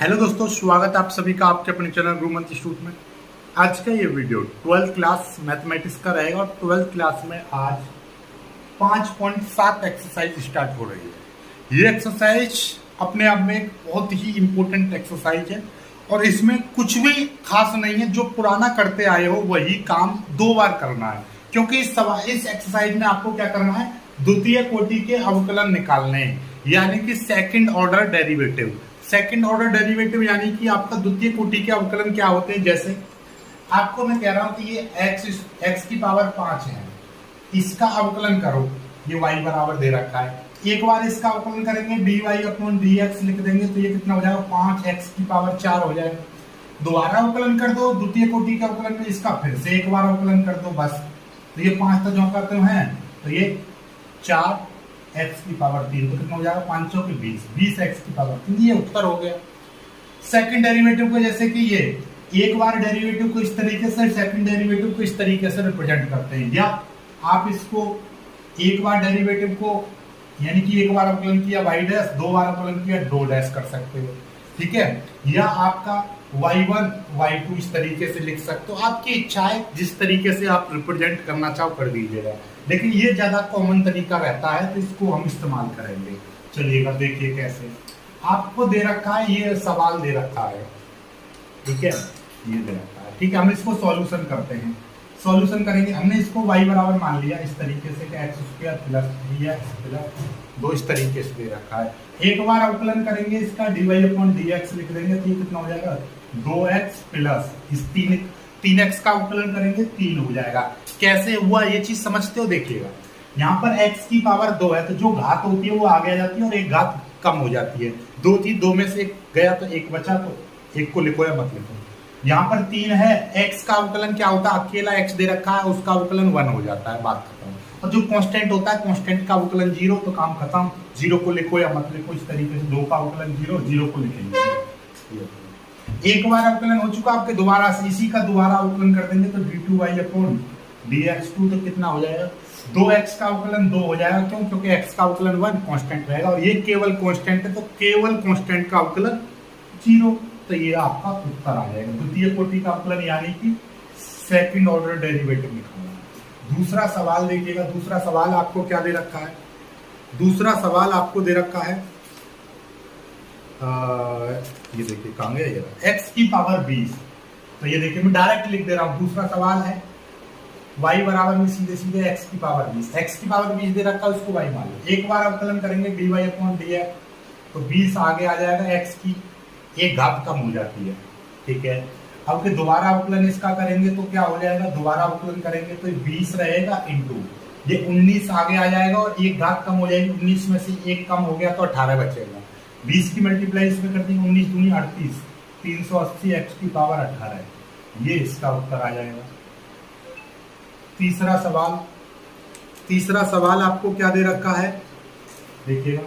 Hello दोस्तों, स्वागत है आप सभी का आपके अपने चैनल गुरुमंत्र इंस्टीट्यूट में। आज का ये वीडियो 12th क्लास मैथमेटिक्स का रहेगा और 12th क्लास में आज 5.7 एक्सरसाइज स्टार्ट हो रही है। ये एक्सरसाइज अपने आप में एक बहुत ही इम्पोर्टेंट एक्सरसाइज है और इसमें कुछ भी खास नहीं है। जो पुराना करते आए हो वही काम 2 बार करना है, क्योंकि इस एक्सरसाइज में आपको क्या करना है, द्वितीय कोटि के अवकलन निकालने हैं, यानी कि second order derivative. Second order derivative यानी कि आपका द्वितीय कोटि के अवकलन क्या होते हैं। जैसे आपको मैं कह रहा हूं कि ये x की पावर 5 है, इसका अवकलन करो। ये y बराबर दे रखा है, एक बार इसका अवकलन करेंगे dy/dx लिख देंगे तो ये कितना हो जाएगा, 5x की पावर 4 हो जाएगा। दोबारा अवकलन कर दो द्वितीय कोटि के अवकलन में, इसका फिर से एक बार अवकलन कर दो बस। तो ये 5 तो जो करते हैं तो ये 4x की पावर 3 तो कितना हो जाएगा, 5 के 20x की पावर 3। ये उत्तर हो गया। सेकंड डेरिवेटिव को जैसे कि ये एक बार डेरिवेटिव को इस तरीके से, सेकंड डेरिवेटिव को इस तरीके से रिप्रेजेंट करते हैं, या आप इसको एक बार डेरिवेटिव को यानी कि एक बार अवकलन किया y', 2 बार अवकलन किया 2' कर सकते हो, ठीक है। या आपका y1 y2 इस तरीके से लिख सकते हो। आपकी इच्छा है जिस तरीके से आप रिप्रेजेंट करना चाहो कर दीजिएगा, लेकिन ये ज्यादा कॉमन तरीका रहता है तो इसको हम इस्तेमाल करेंगे। चलिएगा देखिए कैसे। आपको दे रखा है, ये सवाल दे रखा है, ठीक है, ये दे रखा है, ठीक है। हम इसको सॉल्यूशन करते हैं। सॉल्यूशन करेंगे, हमने इसको y बराबर मान लिया इस तरीके से कि x² + 3x + 2 इस तरीके से दे रखा है। एक बार अवकलन करेंगे इसका dy/dx लिख देंगे तो ये कितना हो जाएगा, 2x प्लस इस 3x का अवकलन करेंगे 3 हो जाएगा। कैसे हुआ ये चीज समझते हो, देखिएगा। यहाँ पर x की पावर 2 है तो जो घात होती है वो आगे आ जाती है और एक घात कम हो जाती है। 2 थी, 2 में से एक गया तो एक बचा, तो एक को लिखो या मत लिखो। यहाँ पर 3 है, x का अवकलन क्या होता है, अकेला x दे रखा है उसका अवकलन 1 हो जाता है, बात खत्म। और जो कांस्टेंट होता है, कांस्टेंट का अवकलन 0 तो काम खत्म। 0 को लिखो या मत लिखो, इस तरीके से 2 का अवकलन 0 को लिखेंगे। एक बार अवकलन हो चुका आपके, दोबारा से इसी का दोबारा अवकलन कर देंगे तो d2y/dx2 तो कितना हो जाएगा, 2x का अवकलन 2 हो जाएगा। क्यों? क्योंकि x का अवकलन 1 कांस्टेंट रहेगा और ये केवल कांस्टेंट है तो केवल कांस्टेंट का अवकलन 0। तो ये आपका उत्तर आ जाएगा, द्वितीय कोटि का अवकलन यानी कि सेकंड ऑर्डर डेरिवेटिव निकालना। दूसरा सवाल देखिएगा। दूसरा सवाल आपको क्या दे रखा है, दूसरा सवाल आपको दे रखा है ये देखिए कहां गया, ये x की पावर 20। तो ये देखिए मैं डायरेक्ट लिख दे रहा हूं। दूसरा सवाल है y बराबर में सीधे सीधे x की पावर 20, x की पावर 20 दे रखा है, उसको y मान लो। एक बार अवकलन करेंगे dy/dx तो 20 आगे आ जाएगा, x की एक घात कम हो जाती है, ठीक है। अब के दोबारा अवकलन इसका करेंगे तो क्या हो जाएगा, दोबारा अवकलन करेंगे तो 20 रहेगा इंटू ये 19 आगे आ जाएगा और एक घात कम हो जाएगी। 19 में से एक कम हो गया तो 18 बचेगा। 20 की मल्टीप्लाई इसमें कर देंगे, 19 दूनी 38, 380 x की पावर 18 है। ये इसका उत्तर आ जाएगा। तीसरा सवाल, तीसरा सवाल आपको क्या दे रखा है, देखिएगा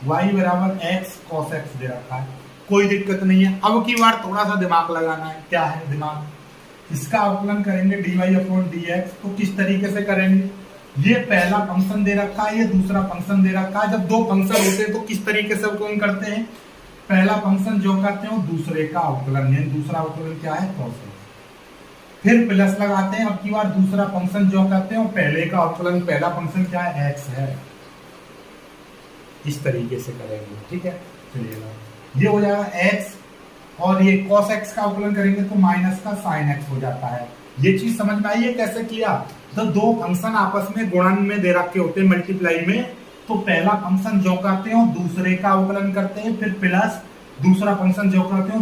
y बराबर x cos x दे रखा है, कोई दिक्कत नहीं है। अब की बार थोड़ा सा दिमाग लगाना है। क्या है दिमाग, इसका अवकलन करेंगे dy/dx तो किस तरीके से करेंगे। ये पहला फंक्शन दे रखा है, ये दूसरा फंक्शन दे रखा है। जब 2 फंक्शन होते हैं तो किस तरीके से अवकलन करते हैं, पहला फंक्शन जो करते हैं दूसरे का अवकलन, यानी दूसरा अवकलन क्या है, cos x। फिर प्लस लगाते हैं। अब की बार दूसरा फंक्शन जो करते हैं पहले का अवकलन, पहला फंक्शन क्या है, x है। इस तरीके से करेंगे, ठीक है। चलिएगा ये हो जाएगा x और ये cos x का अवकलन करेंगे तो माइनस का sin x हो जाता है। ये चीज समझ में आई है कैसे किया। तो 2 फंक्शन आपस में गुणन में दे रखे होते हैं, मल्टीप्लाई में, तो पहला फंक्शन जो करते हो दूसरे का अवकलन करते हैं, फिर प्लस दूसरा फंक्शन जो करते हो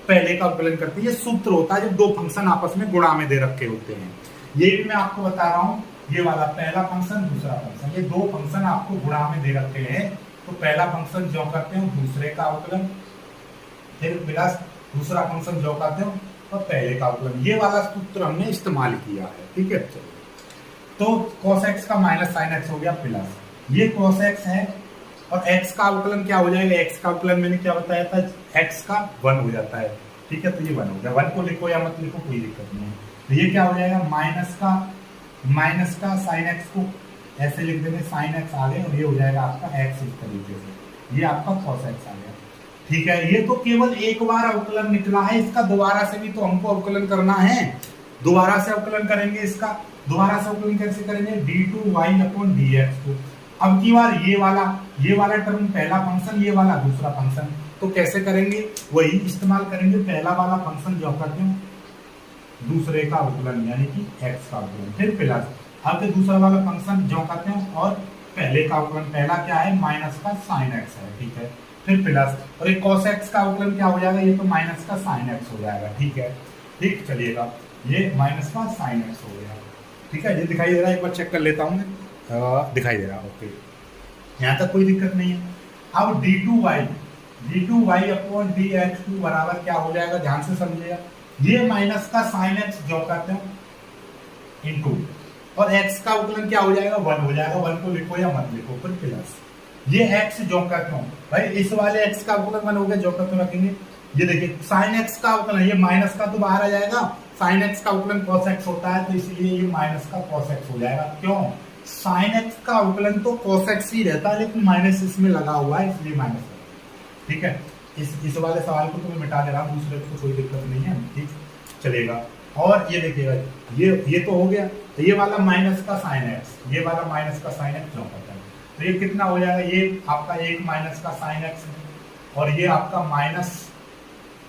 पहले का अवकलन करते हैं। ये सूत्र होता है जब 2 फंक्शन आपस में गुणा में दे रखे होते हैं। ये भी मैं आपको बता रहा हूँ, ये वाला पहला फंक्शन दूसरा फंक्शन, ये 2 फंक्शन आपको गुणा में दे रखे हैं तो पहला फंक्शन जो करते हो दूसरे का अवकलन, फिर प्लस दूसरा फंक्शन जो करते हो और पहले का अवकलन। ये वाला सूत्र हमने इस्तेमाल किया है, ठीक है। चलिए तो cos x का माइनस sin x हो गया प्लस, ये cos x है और x का अवकलन क्या हो जाएगा, x का अवकलन मैंने क्या बताया था, x का 1 हो जाता है, ठीक है। तो ये 1 हो गया, 1 को लिखो या मत लिखो कोई दिक्कत नहीं है। तो ये क्या हो जाएगा, माइनस का sin x को ऐसे लिख देंगे, sin x आ गए और ये हो जाएगा आपका x इस तरीके से, ये आपका cos x आ गया। ठीक है, ये तो केवल एक बार अवकलन निकला है, इसका दोबारा से भी तो हमको अवकलन करना है। दोबारा से अवकलन करेंगे इसका, दोबारा से अवकलन कैसे करेंगे, d2y अपॉन dx2। अब की बार ये वाला टर्म पहला फंक्शन, ये वाला दूसरा फंक्शन, तो कैसे करेंगे, वही इस्तेमाल करेंगे, पहला वाला फंक्शन जो करते हैं दूसरे का अवकलन यानी कि x का अवकलन, फिर प्लस अब दूसरा वाला फंक्शन जो करते हैं और पहले का अवकलन, पहला क्या है माइनस का साइन x है, ठीक है, फिर प्लस और एक cos x का अवकलन क्या हो जाएगा, ये तो माइनस का साइन x हो जाएगा, ठीक है, ठीक चलिएगा, ये माइनस का साइन x हो गया, ठीक है, ये दिखाई दे रहा है, एक बार चेक कर लेता हूँ मैं, दिखाई दे रहा है, ओके, यहाँ तक कोई दिक्कत नहीं है। अब d2y अपॉन dx2 बराबर क्या हो जाएगा, ध्यान से समझिएगा, ये माइनस का साइन x जो करते हैं इनटू और x का अवकलन क्या हो जाएगा, 1 हो जाएगा, 1 को लिखो या मत लिखो, फिर प्लस ये x जो करता हूँ भाई, इस वाले x का अवकलन 1 हो गया, जो करते रखेंगे, ये देखिए साइन x का अवकलन, ये माइनस का तो बाहर आ जाएगा, साइन x का अवकलन cos x होता है, तो इसलिए ये माइनस का cos x हो जाएगा, क्यों, साइन x का अवकलन तो cos x ही रहता है, लेकिन माइनस इसमें लगा हुआ है, इसलिए माइनस, ठीक है, इस वाले सवाल को तो मैं मिटा दे रहा हूँ, दूसरे को कोई दिक्कत नहीं है, ठीक चलेगा। और ये देखिएगा, ये तो हो गया, तो ये वाला माइनस का साइन x, ये वाला माइनस का साइन x जो करता है, तो ये कितना हो जाएगा, ये आपका एक माइनस का साइन x है और ये आपका माइनस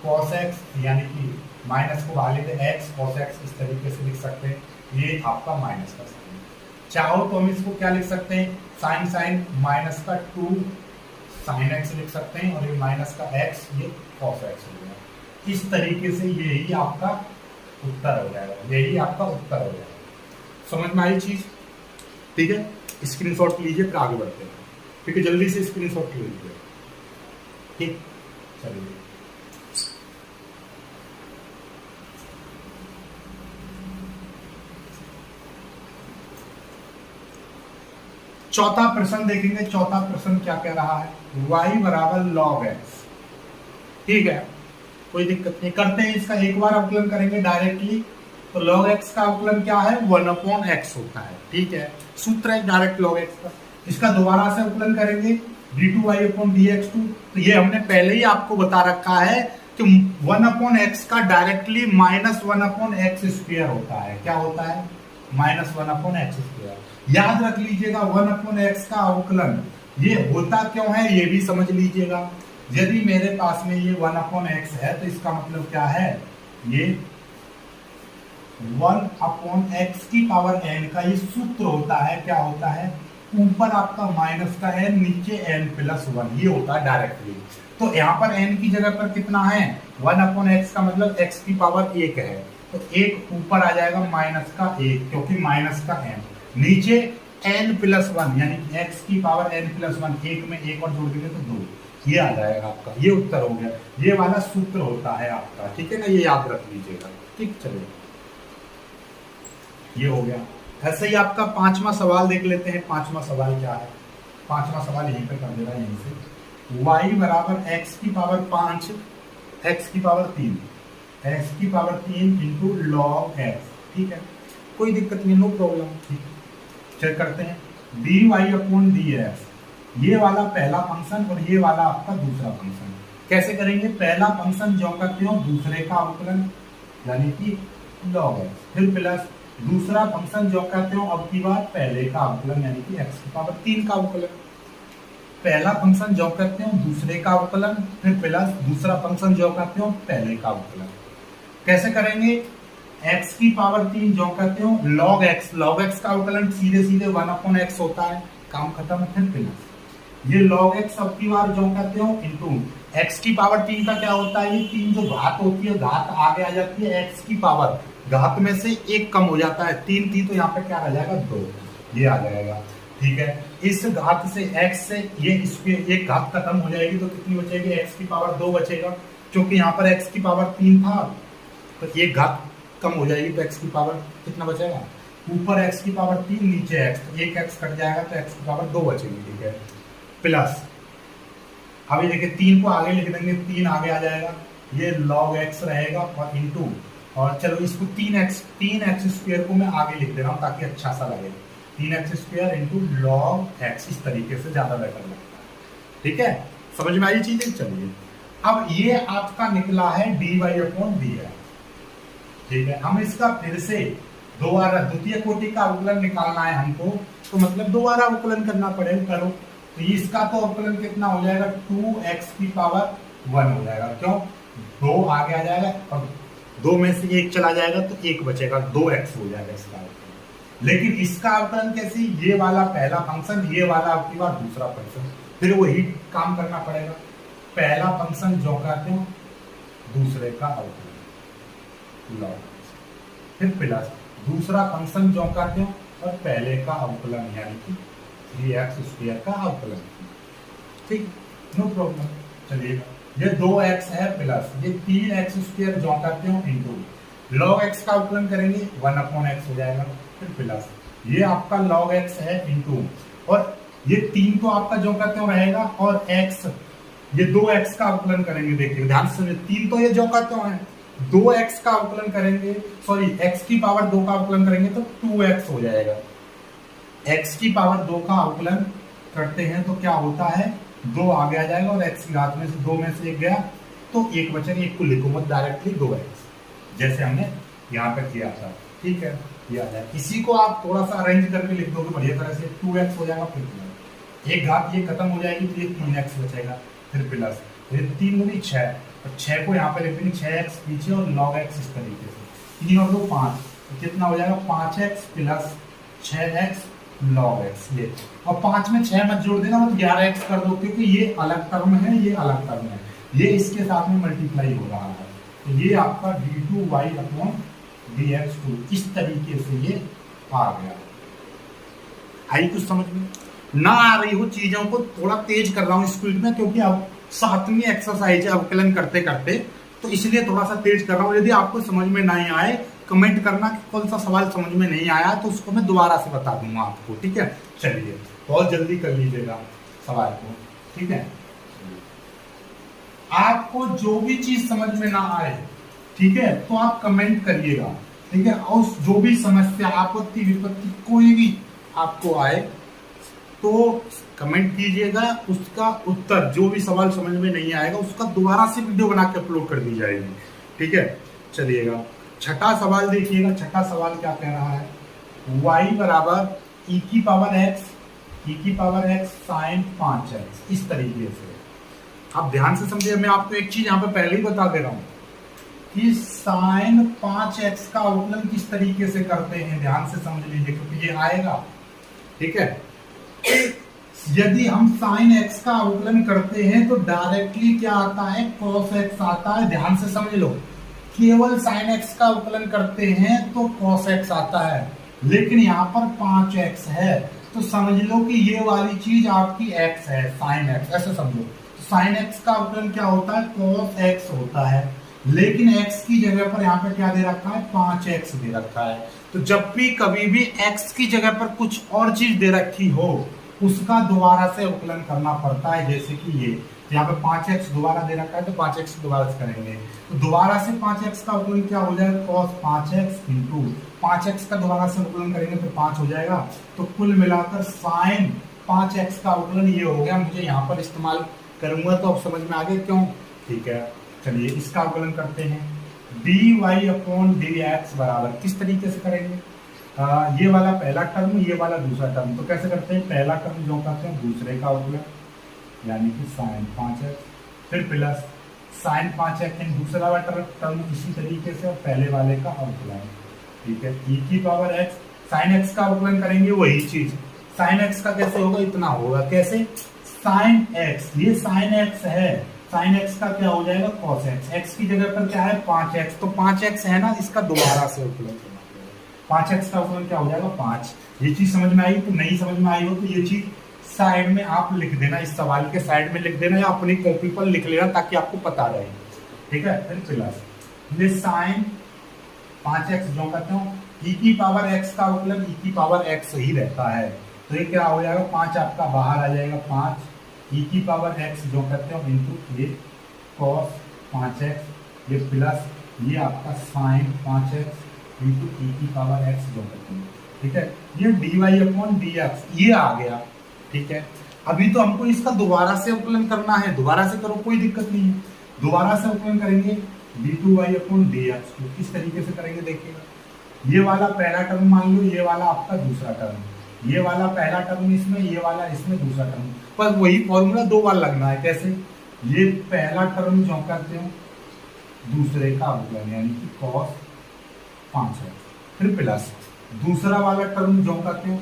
cos x, यानी कि माइनस को बाहर लेते x cos x, इस तरीके से लिख सकते हैं, ये आपका माइनस का साइन, चाहो तो हम इसको क्या लिख सकते हैं, साइन माइनस का 2 साइन x लिख सकते हैं, और ये माइनस का x, ये cos x हो गया, इस तरीके से यही आपका उत्तर हो जाएगा, यही आपका उत्तर हो जाएगा, समझ में आई चीज, ठीक है, स्क्रीनशॉट लीजिए, फिर आगे बढ़ते हैं, ठीक है, जल्दी से स्क्रीनशॉट लीजिए, ठीक, चलिए चौथा प्रश्न देखेंगे, चौथा प्रश्न क्या कह रहा है, y बराबर log x, ठीक है, कोई दिक्कत नहीं, करते हैं इसका, एक बार अवकलन करेंगे डायरेक्टली, तो log x का अवकलन क्या है, 1/x होता है, ठीक है, सूत्र है डायरेक्ट log x का, इसका दोबारा से अवकलन करेंगे d2y अपॉन dx2, तो ये हमने पहले ही आपको बता रखा है कि 1/x का डायरेक्टली -1/x² होता है, क्या होता है, -1/x², याद रख लीजिएगा 1/x का अवकलन ये होता क्यों है, ये भी समझ लीजिएगा, यदि मेरे पास में ये 1/x है, तो इसका मतलब क्या है, ये 1/x की पावर n का ये सूत्र होता है, क्या होता है, ऊपर आपका माइनस का n, नीचे n+1, ये होता है डायरेक्टली, तो यहाँ पर n की जगह पर कितना है, 1/x का मतलब x की पावर 1 है, तो 1 ऊपर आ जाएगा माइनस का 1, क्योंकि माइनस का n, नीचे n+1 यानी कि x की पावर n+1, एक में एक और जोड़ देंगे तो 2, ये आ जाएगा आपका, ये उत्तर हो गया, ये वाला सूत्र होता है आपका, ठीक है ना, ये याद रख लीजिएगा, ठीक, चलिए ये हो गया। ऐसे ही आपका पांचवा सवाल देख लेते हैं, पांचवा सवाल क्या है, पांचवा सवाल यहीं पे कर दे रहा है, यहीं से y बराबर x की पावर 5 x की पावर 3 इंटू log x, ठीक है, कोई दिक्कत नहीं, नो प्रॉब्लम, ठीक, चेक करते हैं, dy अपॉन dx, ये वाला पहला फंक्शन और ये वाला आपका दूसरा फंक्शन, कैसे करेंगे, पहला फंक्शन जो करते हो दूसरे का अवकलन यानी कि log x, फिर प्लस दूसरा फंक्शन जो करते हो अब की बार पहले का अवकलन यानी कि x की पावर 3 का अवकलन, पहला फंक्शन जो करते हो दूसरे का अवकलन, फिर प्लस दूसरा फंक्शन जो करते हो पहले का अवकलन, कैसे करेंगे, x की पावर 3 जो करते हो log x का अवकलन सीधे सीधे 1/x होता है, काम खत्म, फिर प्लस ये log x अब की बार जो करते हो इंटू x की पावर 3 का क्या होता है, ये 3 जो घात होती है, घात आगे आ जाती है, x की पावर घात में से 1 कम हो जाता है, 3 थी तो यहाँ पे क्या आ जाएगा, 2, ये आ जाएगा, ठीक है, इस घात से x से ये इसमें एक घात खत्म हो जाएगी, तो कितनी बचेगी, x की पावर 2 बचेगा, क्योंकि यहाँ पर x की पावर 3 था, तो एक घात कम हो जाएगी, तो x की पावर कितना बचेगा, ऊपर x की पावर 3 नीचे x, तो एक x कट जाएगा, तो x की पावर 2 बचेगी, ठीक है, प्लस अभी देखिए 3 को आगे लिख देंगे, 3 आगे आ जाएगा, ये log x रहेगा और इंटू, और चलो इसको 3x² को मैं आगे लिख दे रहा हूँ ताकि अच्छा सा लगे, 3x² इंटू log x, इस तरीके से ज्यादा बेटर लगता है, ठीक है, समझ में आई चीजें, चलिए अब ये आपका निकला है dy अपॉन dx, ठीक है। हम इसका फिर से दोबारा द्वितीय कोटि का अवकलन निकालना है हमको, तो मतलब दोबारा अवकलन करना पड़ेगा, करो। तो इसका तो अवकलन कितना हो जाएगा, 2x की पावर 1 हो जाएगा, क्यों, 2 आगे आ जाएगा और 2 में से 1 चला जाएगा तो 1 बचेगा, 2x हो जाएगा इसका अवकलन। लेकिन इसका अवकलन कैसे, ये वाला पहला फंक्शन, ये वाला आपकी बार दूसरा फंक्शन, फिर वही काम करना पड़ेगा, पहला फंक्शन जो कहते हो दूसरे का अवकलन लॉग, फिर प्लस दूसरा फंक्शन जो कहते हो और पहले का अवकलन यानी कि 3x² का अवकलन, ठीक, नो प्रॉब्लम। चलिए ये 2x है प्लस ये 3x² जो कहते हो इंटू log x का अवकलन करेंगे 1/x हो जाएगा, फिर प्लस ये आपका log x है इंटू, और ये 3 तो आपका जो कहते हो रहेगा, और x ये 2x का अवकलन करेंगे, देखिए ध्यान से, 3 तो ये जो कहते हो है, 2x का अवकलन करेंगे, सॉरी x की पावर 2 का अवकलन करेंगे तो 2x हो जाएगा। x की पावर 2 का अवकलन करते हैं तो क्या होता है, 2 आगे आ जाएगा और x की घात में से 2 में से 1 गया तो 1 बचेगा, 1 को लिखो मत डायरेक्टली 2x, जैसे हमने यहाँ पे किया था, ठीक है, ये आ जाए। इसी को आप थोड़ा सा अरेंज करके लिख दोगे बढ़िया तरह से, 2x हो जाएगा, फिर 1 घात ये खत्म हो जाएगी तो ये 3x बचेगा, फिर प्लस ये 3 दूनी 6, और 6 को यहाँ पे लिख देंगे 6x पीछे और log x इस तरीके से, 3 और 2 5, तो कितना हो जाएगा 5x plus 6x log x, ये, और 5 में 6 मत जोड़ देना, मतलब 11x कर दो, क्योंकि ये अलग टर्म है, ये अलग टर्म है, ये इसके साथ में मल्टीप्लाई हो रहा है, तो ये आपका d2y अपॉन dx2 इस तरीके से ये आ गया। आई कुछ समझ में ना आ रही हो, चीजों को थोड़ा तेज कर रहा हूँ स्पीड में, क्योंकि अब 7वीं एक्सरसाइज है अवकलन करते करते, तो इसलिए थोड़ा सा तेज कर रहा हूँ। यदि आपको समझ में नहीं आए कमेंट करना कि कौन सा सवाल समझ में नहीं आया, तो उसको मैं दोबारा से बता दूंगा आपको, ठीक है। चलिए बहुत जल्दी कर लीजिएगा सवाल को, ठीक है। आपको जो भी चीज समझ में ना आए, ठीक है, तो आप कमेंट करिएगा, ठीक है, और जो भी समस्या आपत्ति विपत्ति कोई भी आपको आए तो कमेंट कीजिएगा, उसका उत्तर जो भी सवाल समझ में नहीं आएगा उसका दोबारा से वीडियो बना के अपलोड कर दी जाएगी, ठीक है। चलिएगा छठा सवाल देखिएगा, छठा सवाल क्या कह रहा है, y बराबर e की पावर x साइन 5x, इस तरीके से। आप ध्यान से समझिए, मैं आपको एक चीज यहाँ पे पहले ही बता दे रहा हूँ कि साइन 5x का अवकलन किस तरीके से करते हैं, ध्यान से समझ लीजिए, क्योंकि ये आएगा, ठीक है। यदि हम साइन x का अवकलन करते हैं तो डायरेक्टली क्या आता है, cos x आता है, ध्यान से समझ लो, केवल साइन x का अवकलन करते हैं तो cos x आता है, लेकिन यहाँ पर 5x है तो समझ लो कि ये वाली चीज आपकी x है, साइन x, ऐसे समझो। साइन x का अवकलन क्या होता है, cos x होता है, लेकिन x की जगह पर यहाँ पे क्या दे रखा है, 5x दे रखा है। तो जब भी कभी भी x की जगह पर कुछ और चीज दे रखी हो उसका दोबारा से अवकलन करना पड़ता है, जैसे कि ये यहाँ पे 5x दोबारा दे रखा है तो 5x दोबारा से करेंगे, तो दोबारा से 5x का अवकलन क्या हो जाएगा, cos 5x इंटू 5x का दोबारा से अवकलन करेंगे तो 5 हो जाएगा, तो कुल मिलाकर साइन 5x का अवकलन ये हो गया। मुझे यहाँ पर इस्तेमाल करूंगा तो अब समझ में आ गया क्यों, ठीक है। चलिए इसका अवकलन करते हैं, dy अपॉन dx बराबर किस तरीके से करेंगे, ये वाला पहला टर्म, ये वाला दूसरा टर्म, तो कैसे करते हैं, पहला टर्म जो कहते हैं दूसरे का अवकलन यानी कि साइन 5x, फिर प्लस साइन 5x एंड दूसरा वाला टर्म इसी तरीके से, और पहले वाले का अवकलन, ठीक है। e की पावर x, साइन x का अवकलन करेंगे वही चीज, साइन x का कैसे होगा, इतना होगा, कैसे, साइन x, ये साइन x है, साइन x का क्या हो जाएगा, cos x, x की जगह पर क्या है 5x, तो 5x है ना, इसका दोबारा से अवकलन करना पड़ेगा, 5x का अवकलन क्या हो जाएगा 5। ये चीज समझ में आई, तो नहीं समझ में आई हो तो ये चीज साइड में आप लिख देना, इस सवाल के साइड में लिख देना या अपनी कॉपी पर लिख लेना ताकि आपको पता रहे, ठीक है। फिर प्लस ये साइन 5x जो कहते हो, e की पावर x का अवकलन e की पावर x ही रहता है, तो ये क्या हो जाएगा, 5 आपका बाहर आ जाएगा, 5 e की पावर x जो कहते हो इंटू ये cos 5x, ये प्लस ये आपका साइन 5x इंटू e की पावर x जो कहते हैं, ठीक है। ये dy अपॉन dx ये आ गया, ठीक है। अभी तो हमको इसका दोबारा से अवकलन करना है, दोबारा से करो कोई दिक्कत नहीं है, दोबारा से अवकलन करेंगे d2y अपॉन dx। किस तरीके से करेंगे देखिएगा, ये वाला पहला टर्म मान लो, ये वाला आपका दूसरा टर्म, ये वाला पहला टर्म इसमें, ये वाला इसमें दूसरा टर्म, पर वही फॉर्मूला दो बार लगना है। कैसे, ये पहला टर्म जो करते हो दूसरे का अवकलन यानी कि cos 5x, फिर प्लस दूसरा वाला टर्म जो करते हो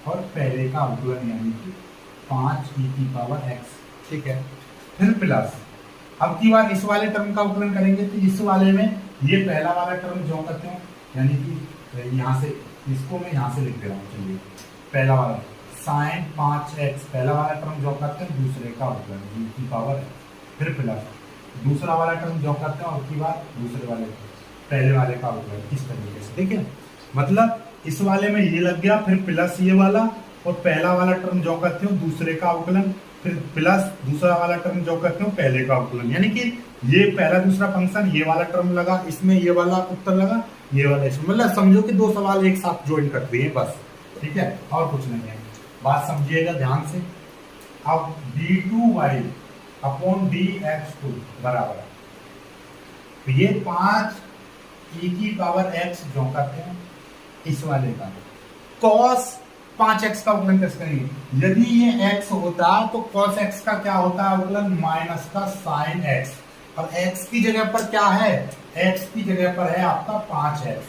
और पहले का अवकलन यानी कि 5e⁻x, ठीक है, फिर प्लस अब की बार इस वाले टर्म का अवकलन करेंगे तो इस वाले में ये पहला वाला टर्म जो करते हो यानी कि यहाँ से इसको मैं यहाँ से लिख दे रहा हूँ, चलिए पहला वाला sin 5x पहला वाला टर्म जो करते हैं दूसरे का अवकलन e⁻x, फिर प्लस दूसरा वाला टर्म जो करते हैं और की बार दूसरे वाले पहले वाले का अवकलन, इस तरीके से। ठीक है, मतलब इस वाले में ये लग गया, फिर प्लस ये वाला और पहला वाला टर्म जो करते हो दूसरे का अवकलन, फिर प्लस दूसरा वाला टर्म जो करते हो पहले का अवकलन, यानी कि ये पहला दूसरा फंक्शन, ये वाला टर्म लगा इसमें, ये वाला उत्तर लगा, ये वाला इसमें, मतलब समझो कि दो सवाल एक साथ ज्वाइन कर दिए बस। ठीक है, और कुछ नहीं है, बात समझिएगा ध्यान से। अब d2y अपॉन dx2 बराबर, तो ये 5e⁻x जो करते हैं इस वाले का cos 5x का अवकलन कैसे करेंगे, यदि ये x होता तो cos x का क्या होता है अवकलन, माइनस का sin x, और x की जगह पर क्या है, x की जगह पर है आपका 5x,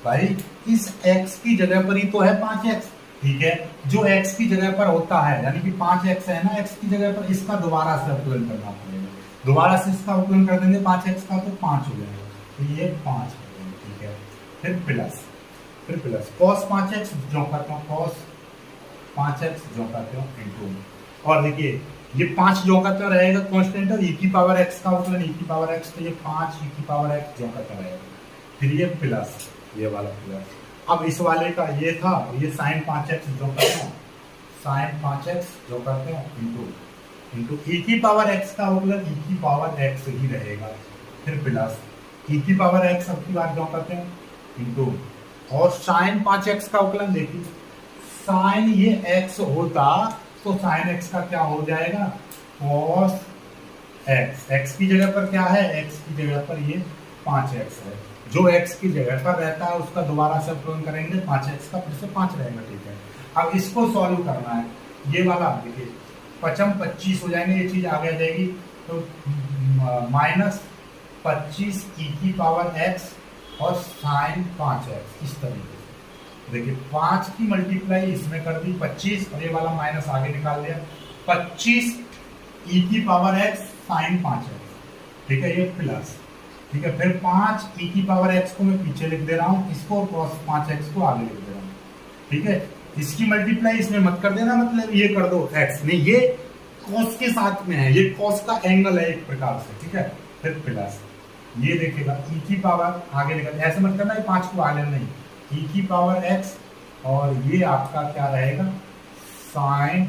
भाई इस x की जगह पर ही तो है 5x। ठीक है, जो x की जगह पर होता है यानी कि 5x है ना x की जगह पर, इसका दोबारा से अवकलन करना पड़ेगा, दोबारा से इसका अवकलन कर देंगे 5x का तो 5 हो जाएगा, तो ये 5 हो जाएगा। ठीक है, फिर प्लस cos 5x जो करते हो cos 5x जो करते हो इंटू, और देखिए ये 5 जो करते रहेगा कांस्टेंट और e⁻x का अवकलन e⁻x, तो ये 5 e⁻x जो करता रहेगा, फिर ये प्लस ये वाला प्लस, अब इस वाले का ये था, ये sin 5x जो करते हो sin 5x जो करते हो इंटू e⁻x का अवकलन e⁻x ही रहेगा, फिर प्लस e⁻x अब की बात जो करते हैं इंटू, और sin 5x का अवकलन देखिए, sin ये x होता तो sin x का क्या हो जाएगा cos x, x की जगह पर क्या है, x की जगह पर ये 5x है, जो x की जगह पर रहता है उसका दोबारा से अवकलन करेंगे 5x का, फिर से 5 रहेगा। ठीक है, अब इसको सॉल्व करना है, ये वाला देखिए 5 25 हो जाएंगे, ये चीज आगे आ जाएगी, तो माइनस 25 e⁻x और sin 5x, इस तरीके से देखिए 5 की मल्टीप्लाई इसमें कर दी 25, और ये वाला माइनस आगे निकाल दिया 25 e⁻x sin 5x। ठीक है, ये प्लस, ठीक है, फिर 5 e⁻x को मैं पीछे लिख दे रहा हूँ, इसको cos 5x को आगे लिख दे रहा हूँ। ठीक है, इसकी मल्टीप्लाई इसमें मत कर देना, मतलब ये कर दो x नहीं, ये cos के साथ में है, ये cos का एंगल है एक प्रकार से। ठीक है, फिर प्लस ये देखिएगा e⁻, आगे लिखा ऐसे मत करना, ये 5 को आगे नहीं, e⁻x और ये आपका क्या रहेगा sin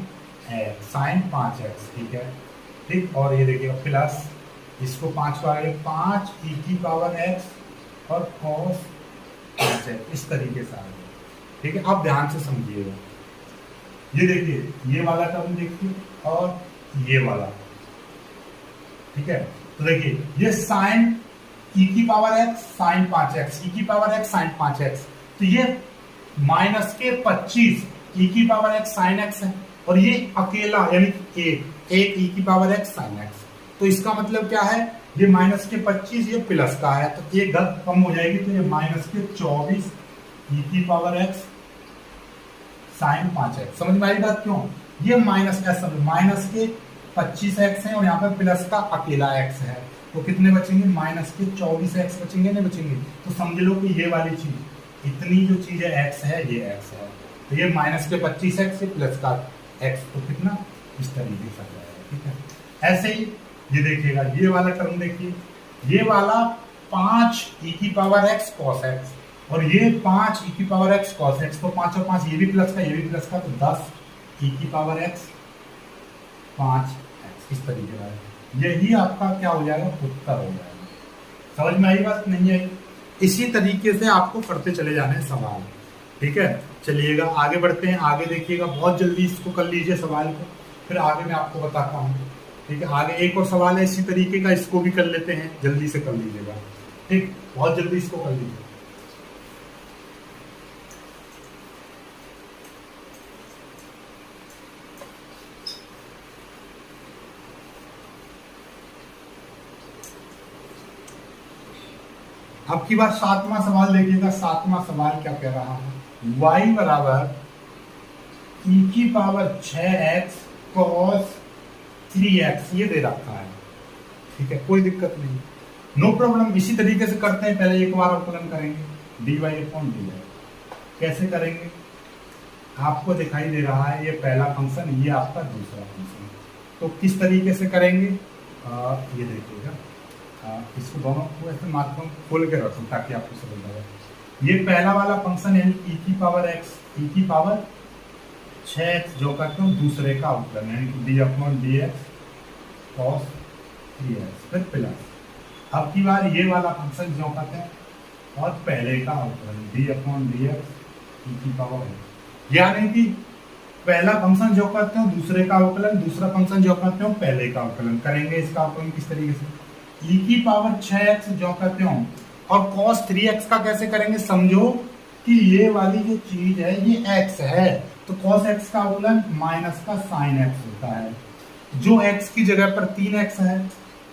5x। ठीक है, ठीक, और ये देखिएगा प्लस, इसको 5 को आगे 5 e⁻x और cos 5x, इस तरीके से आगे। ठीक है, अब ध्यान से समझिएगा, ये देखिए ये वाला टर्म देखिए और ये वाला। ठीक है, तो देखिए ये sin e⁻x sin 5x e⁻x sin 5x, तो ये माइनस के 25 e⁻x sin x है, और ये अकेला यानी एक e⁻x sin x, तो इसका मतलब क्या है, ये माइनस के 25 ये प्लस का है, तो ये 10 कम हो जाएगी, तो ये माइनस के 24 e⁻x sin 5x। समझ में आई बात क्यों, ये माइनस के 25x है और यहाँ पर प्लस का अकेला x है, तो कितने बचेंगे, माइनस के 24x बचेंगे, नहीं बचेंगे, तो समझ लो कि ये वाली चीज इतनी जो चीज है x है, ये x है, तो ये माइनस के 25x से प्लस का x, तो कितना इस तरीके से जाएगा। ठीक है, ऐसे ही ये देखिएगा ये वाला टर्म देखिए, ये वाला 5 e⁻x cos x और ये 5 e⁻x cos x, तो 5 और 5 ये भी प्लस का, ये भी प्लस का, तो 10 e⁻x 5x, इस तरीके का यही आपका क्या हो जाएगा, उत्तर हो जाएगा। समझ में आई बात नहीं आई, इसी तरीके से आपको करते चले जाने सवाल। ठीक है, चलिएगा आगे बढ़ते हैं, आगे देखिएगा, बहुत जल्दी इसको कर लीजिए सवाल को, फिर आगे मैं आपको बताता हूँ। ठीक है, आगे एक और सवाल है इसी तरीके का, इसको भी कर लेते हैं, जल्दी से कर लीजिएगा। ठीक, बहुत जल्दी इसको कर लीजिए। अब की बार 7वां सवाल देखिएगा। 7वां सवाल क्या कह रहा है, y बराबर e की पावर 6x cos 3x ये दे रखा है। ठीक है, कोई दिक्कत नहीं, नो प्रॉब्लम। इसी तरीके से करते हैं, पहले एक बार अवकलन करेंगे dy/dy। कैसे करेंगे, आपको दिखाई दे रहा है ये पहला फंक्शन, ये आपका दूसरा फंक्शन। तो किस तरीके से करेंगे, ये देखिएगा, इसको दोनों को ऐसे मार्कों खोल के रखो ताकि आपको समझ आ जाए। ये पहला वाला फंक्शन है e की पावर x, e की पावर 6x जो करते हो दूसरे का अवकलन है d/dx cos 3x, फिर प्लस अब की बार ये वाला फंक्शन जो करते हैं और पहले का अवकलन d/dx e की पावर है। यानी कि पहला फंक्शन जो करते हो दूसरे का अवकलन, दूसरा फंक्शन जो करते हो पहले का अवकलन। करेंगे इसका अवकलन किस तरीके से, e की पावर 6x जो करते हो और cos 3x का कैसे करेंगे, समझो कि ये वाली जो चीज है ये x है, तो cos x का अवकलन माइनस का sin x होता है। जो x की जगह पर 3x है,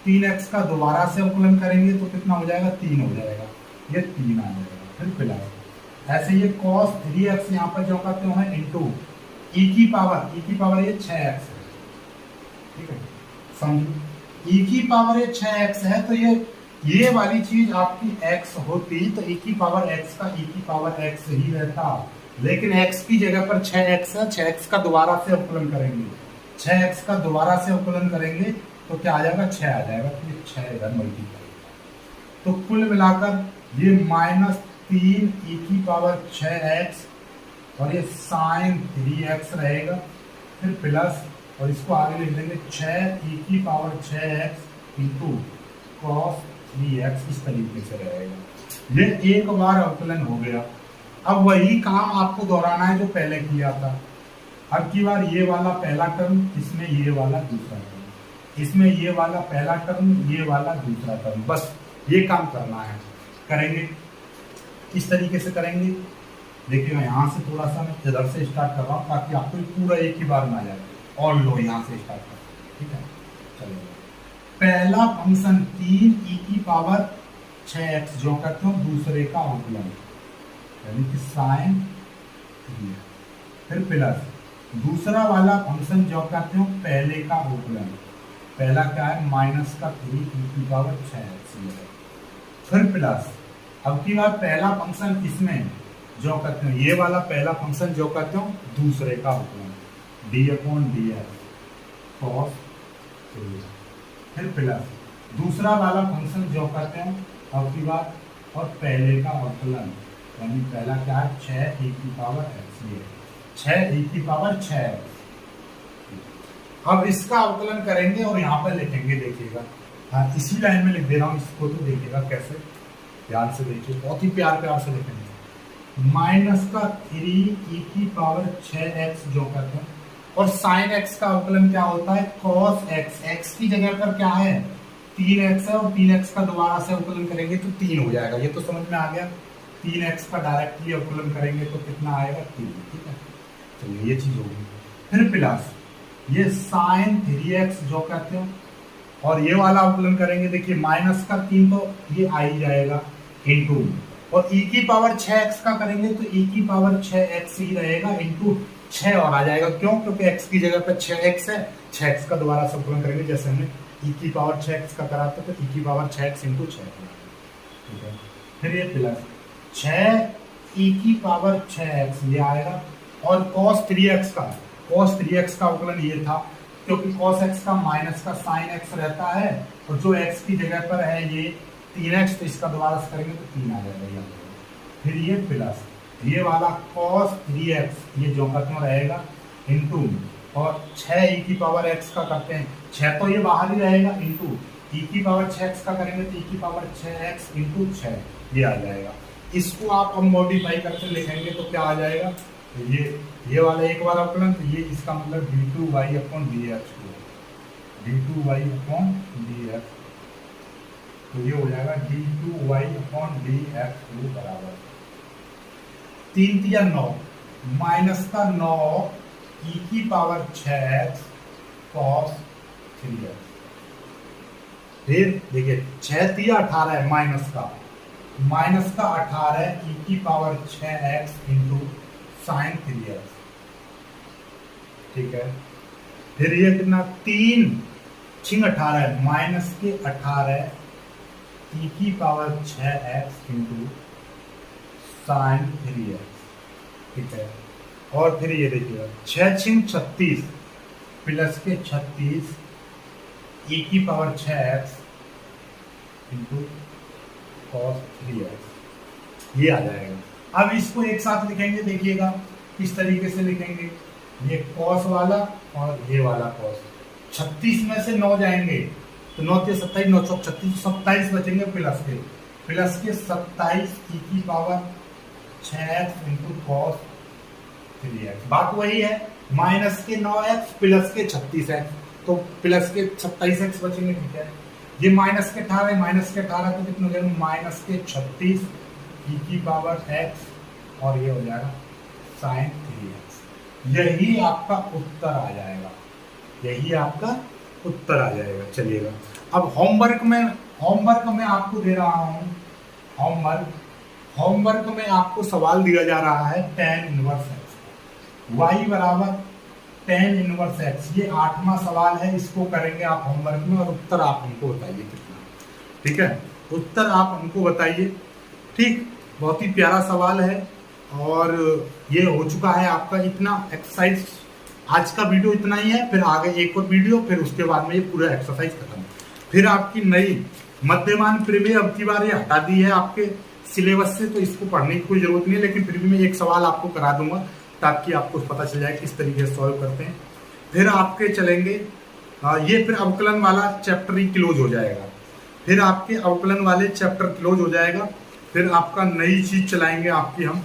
3x का दोबारा से अवकलन करेंगे तो कितना हो जाएगा, 3 हो जाएगा, ये 3 आ जाएगा, फिर प्लस ऐसे ये cos 3x यहाँ पर जो करते हो इंटू e की पावर ये 6x है। ठीक है, समझो e की पावर ये 6x है, तो ये वाली चीज आपकी x होती तो e की पावर x का e की पावर x ही रहता, लेकिन x की जगह पर 6x है, 6x का दोबारा से अवकलन करेंगे, 6x का दोबारा से अवकलन करेंगे तो क्या आ जाएगा, 6 आ जाएगा, तो ये 6 इधर मल्टीप्लाई, तो कुल मिलाकर ये -3 e की पावर 6x और ये sin 3x रहेगा, फिर प्लस और इसको आगे लिख देंगे 6 e की power 6x into cos 3x, इस तरीके से रहेगा। ये एक बार अवकलन हो गया। अब वही काम आपको दोहराना है जो पहले किया था। अब की बार ये वाला पहला टर्म, इसमें ये वाला दूसरा टर्म, इसमें ये वाला पहला टर्म, ये वाला दूसरा टर्म, बस ये काम करना है। करेंगे किस तरीके से करेंगे, देखिए मैं यहाँ से थोड़ा सा मैं इधर से स्टार्ट कर रहा हूँ ताकि आपको पूरा एक ही बार में आ जाए, और लो यहाँ से स्टार्ट कर। ठीक है, चलिए पहला फंक्शन 3 e की पावर 6x जो करते हो दूसरे का अवकलन यानी कि sin 3, फिर प्लस दूसरा वाला फंक्शन जो करते हो पहले का अवकलन, पहला क्या है माइनस का 3 e की पावर 6x, फिर प्लस अब की बार पहला फंक्शन इसमें जो करते हो ये वाला पहला फंक्शन जो करते हो दूसरे का अवकलन d/dx cos 3, फिर प्लस दूसरा वाला फंक्शन जो करते हैं अब की बार और पहले का अवकलन, यानी पहला क्या है 6 e की पावर x, ये 6 e की पावर 6x। अब इसका अवकलन करेंगे और यहाँ पर लिखेंगे, देखिएगा हाँ इसी लाइन में लिख दे रहा हूँ इसको, तो देखिएगा कैसे, ध्यान से देखिए, बहुत ही प्यार से लिखेंगे। माइनस का 3 e की पावर 6x जो करते हैं और sin x का अवकलन क्या होता है cos x, x की जगह पर क्या है 3x है और 3x का दोबारा से अवकलन करेंगे तो 3 हो जाएगा, ये तो समझ में आ गया। 3x का डायरेक्टली अवकलन करेंगे तो कितना आएगा 3। ठीक है, चलिए ये चीज होगी, फिर प्लस ये sin 3x जो कहते हो और ये वाला अवकलन करेंगे, देखिए माइनस का 3 तो ये आ ही जाएगा इंटू, और e की पावर 6x का करेंगे तो e की पावर 6x ही रहेगा इंटू 6 और आ जाएगा, क्यों, क्योंकि x की जगह पर 6x है, 6x का दोबारा से अवकलन करेंगे जैसे हमने e की पावर 6x का करा था, तो e की पावर 6x इंटू 6। ठीक है, फिर ये प्लस 6 e की पावर 6x ये आएगा, और cos 3x का अवकलन ये था क्योंकि cos x का माइनस का sin x रहता है, और जो x की जगह पर है ये 3x, तो इसका दोबारा से करेंगे तो 3 आ जाएगा। फिर ये प्लस ये वाला cos 3x ये जो करते हैं रहेगा इंटू, और 6 e की पावर x का करते हैं, 6 तो ये बाहर ही रहेगा इंटू e की पावर 6x का करेंगे तो e की पावर 6x इंटू 6 ये आ जाएगा। इसको आप अब मॉडिफाई करके लिखेंगे तो क्या आ जाएगा, ये वाला एक बार अवकलन, तो ये इसका मतलब d2y/dx d2y अपॉन dx, तो ये हो जाएगा d2y अपॉन dx बराबर 3 तिया 9 माइनस का 9 e की पावर 6x cos 3x। फिर देखिए 6 तिया 18 है माइनस का 18 e की power 6x into sine 3x, ठीक है। फिर ये कितना 3 छिंग 18 है माइनस के 18 e की power 6x into sine 3x, ठीक है। और फिर ये देखिएगा 6 छिंग 36 प्लस के 36 e की power 6x into cos 3x, ये आ जाएगा। अब इसको एक साथ लिखेंगे, देखिएगा किस तरीके से लिखेंगे। ये cos वाला और ये वाला cos, 36 में से 9 जाएंगे तो 9 के 27, 9 चौक 36, 27 बचेंगे प्लस के 27 e की power 6x into cos 3x। बात वही है, माइनस के 9x प्लस के 36x, तो प्लस के 27x बचेंगे, ठीक है। ये माइनस के 18, माइनस के 18 तो कितना हो जाएगा माइनस के 36 e की पावर x और ये हो जाएगा साइन 3x। यही आपका उत्तर आ जाएगा, यही आपका उत्तर आ जाएगा। चलिएगा अब होमवर्क में आपको दे रहा हूं होमवर्क में आपको सवाल दिया जा रहा है tan इनवर्स x, y बराबर tan इनवर्स x। ये 8वां सवाल है, इसको करेंगे आप होमवर्क में और उत्तर आप हमको बताइए कितना, ठीक है। उत्तर आप हमको बताइए, ठीक। बहुत ही प्यारा सवाल है और ये हो चुका है आपका इतना एक्सरसाइज। आज का वीडियो इतना ही है, फिर आगे एक और वीडियो, फिर उसके बाद में ये पूरा एक्सरसाइज खत्म। फिर आपकी नई मध्यमान प्रमेय अब की बार ये हटा दी है आपके सिलेबस से, तो इसको पढ़ने की कोई जरूरत नहीं है, लेकिन फिर भी मैं एक सवाल आपको करा दूंगा ताकि आपको पता चल जाए किस तरीके से सॉल्व करते हैं। फिर आपके चलेंगे ये फिर अवकलन वाला चैप्टर ही क्लोज हो जाएगा, फिर आपके अवकलन वाले चैप्टर क्लोज हो जाएगा। फिर आपका नई चीज चलाएंगे आपकी हम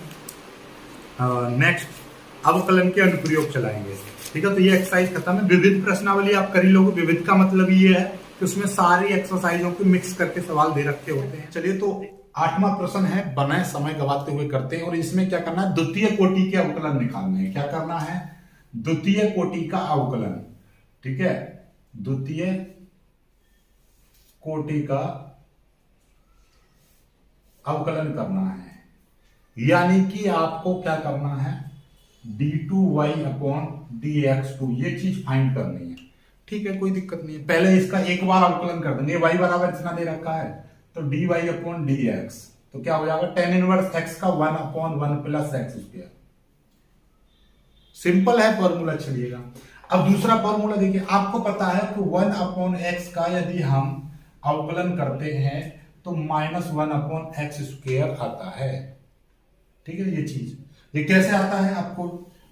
नेक्स्ट अवकलन के अनुप्रयोग चलाएंगे, ठीक है। तो ये एक्सरसाइज खत्म है। विविध प्रश्नावली आप कर ही लोगे। विविध का मतलब ये है कि उसमें सारी एक्सरसाइजों को मिक्स करके सवाल दे रखे होते हैं। चलिए तो 8वां प्रश्न है, बनाए समय गवाते हुए करते हैं। और इसमें क्या करना है, द्वितीय कोटि के अवकलन निकालने हैं। क्या करना है, द्वितीय कोटि का अवकलन, ठीक है। द्वितीय कोटि का अवकलन करना है, यानी कि आपको क्या करना है d2y अपॉन dx2, ये चीज फाइंड करनी है, ठीक है। कोई दिक्कत नहीं है। पहले इसका एक बार अवकलन कर देंगे। y बराबर इतना दे रखा है तो dy अपॉन dx, तो क्या हो जाएगा tan इनवर्स x का 1 upon 1 plus x square. Simple है फॉर्मूला। चलिएगा अब दूसरा फॉर्मूला देखिए। आपको पता है कि 1 अपॉन एक्स का यदि हम अवकलन करते हैं तो माइनस 1 अपॉन एक्स स्क्वायर आता है, ठीक है। ये चीज ये कैसे आता है, आपको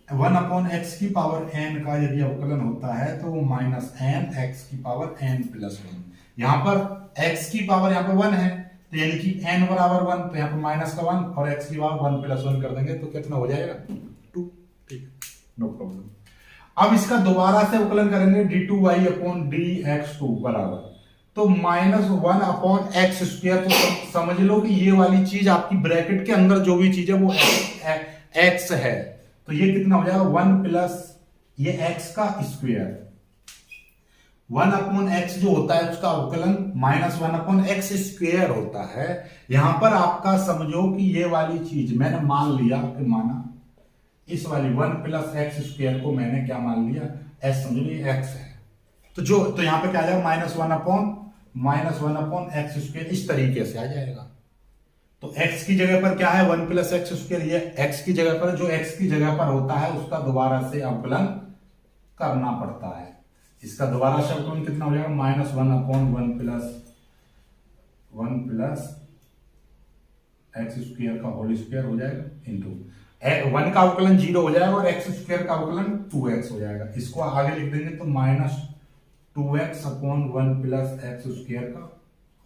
1 अपॉन एक्स की पावर n का यदि अवकलन होता है तो वो माइनस n एक्स की पावर n प्लस 1। यहाँ पर x की पावर यहाँ पर 1 है, तो यानी कि n बराबर 1, तो यहाँ पर माइनस का 1 और x की पावर 1 प्लस 1 कर देंगे तो कितना हो जाएगा 2, ठीक है, नो प्रॉब्लम। अब इसका दोबारा से अवकलन करेंगे d2y अपॉन dx2 बराबर, तो माइनस 1 अपॉन एक्स स्क्वायर। तो समझ लो कि ये वाली चीज आपकी ब्रैकेट के अंदर जो भी चीज है वो एक्स है, तो ये कितना हो जाएगा 1 प्लस ये एक्स का स्क्वायर। 1 अपॉन एक्स जो होता है उसका अवकलन माइनस 1 अपॉन एक्स स्क्वायर होता है। यहां पर आपका समझो कि ये वाली चीज मैंने मान लिया कि माना इस वाली 1 प्लस एक्स स्क्वायर को मैंने क्या मान लिया, एस समझ लीजिए एक्स है, तो यहां पे क्या आ जाएगा minus one upon x square, इस तरीके से आ जाएगा। तो x की जगह पर क्या है 1 प्लस एक्स स्क्वायर, ये x की जगह पर, जो x की जगह पर होता है उसका दोबारा से अवकलन करना पड़ता है। इसका दोबारा से अवकलन कितना हो जाएगा minus 1 upon 1 plus x square का होल स्क्वायर हो जाएगा इंटू 1 का अवकलन 0 हो जाएगा और एक्स स्क्वायर का अवकलन 2x हो जाएगा। इसको आगे लिख देंगे तो minus 2x upon 1 plus x square का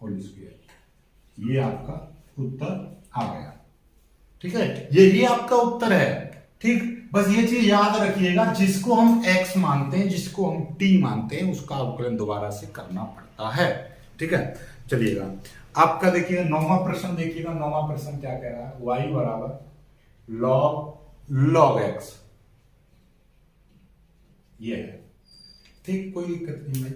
होल स्क्वायर। ये आपका उत्तर आ गया, ठीक है। यही आपका उत्तर है, ठीक। बस ये चीज याद रखिएगा, जिसको हम x मानते हैं, जिसको हम t मानते हैं, उसका अवकलन दोबारा से करना पड़ता है। ठीक है, चलिएगा आपका देखिएगा नौवां प्रश्न, देखिएगा नौवां प्रश्न क्या कह रहा है, y बराबर log x, ये है। ठीक, कोई दिक्कत नहीं है।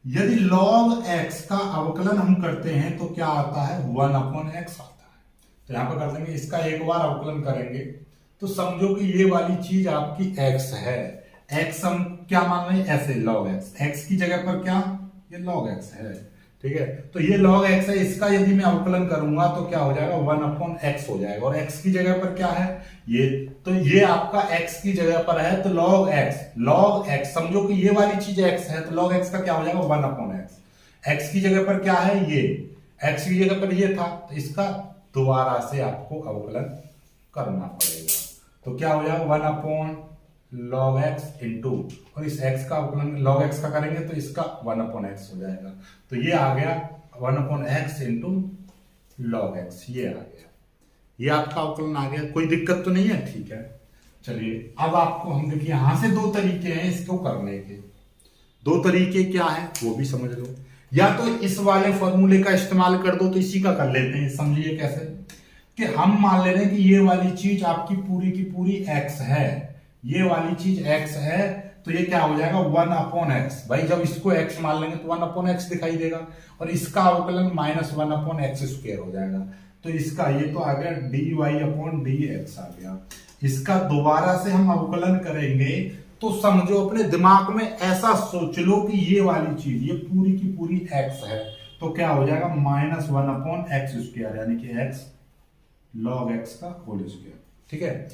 यदि log x का अवकलन हम करते हैं तो क्या आता है, 1/x आता है। तो यहां पर कर देंगे, इसका एक बार अवकलन करेंगे तो समझो कि ये वाली चीज आपकी x है। x हम क्या मान रहे हैं, ऐसे log x की जगह पर क्या, ये log x है। ठीक है, तो ये log x है, इसका यदि मैं अवकलन करूंगा तो क्या हो जाएगा, 1/x हो जाएगा। और x की जगह पर क्या है, ये, तो ये आपका x की जगह पर है, तो log x समझो कि ये वाली चीज x है, तो log x का क्या हो जाएगा, 1/x। x की जगह पर क्या है, ये x की जगह पर ये था, तो इसका दोबारा से आपको अवकलन करना पड़ेगा। तो क्या हो जाएगा, 1/log x इंटू, और इस x का अवकलन log x का करेंगे तो इसका 1/x हो जाएगा। तो ये आ गया 1/x इंटू log x, ये आ गया, ये आपका अवकलन आ गया। कोई दिक्कत तो नहीं है, ठीक है। चलिए अब आपको हम देखिए, यहां से दो तरीके हैं इसको करने के। दो तरीके क्या है वो भी समझ लो, या तो इस वाले फॉर्मूले का इस्तेमाल कर दो, तो इसी का कर लेते हैं। समझिए कैसे, कि हम मान ले रहे हैं कि ये वाली चीज आपकी पूरी की पूरी x है, ये वाली चीज x है, तो ये क्या हो जाएगा, 1/x। भाई जब इसको x मान लेंगे तो 1/x दिखाई देगा, और इसका अवकलन -1/x² हो जाएगा। तो इसका ये तो आ गया dy/dx आ गया। इसका दोबारा से हम अवकलन करेंगे तो समझो, अपने दिमाग में ऐसा सोच लो कि ये वाली चीज ये पूरी की पूरी x है, तो क्या हो जाएगा, -1/x², यानी कि x log x का होल स्क्वायर। ठीक है,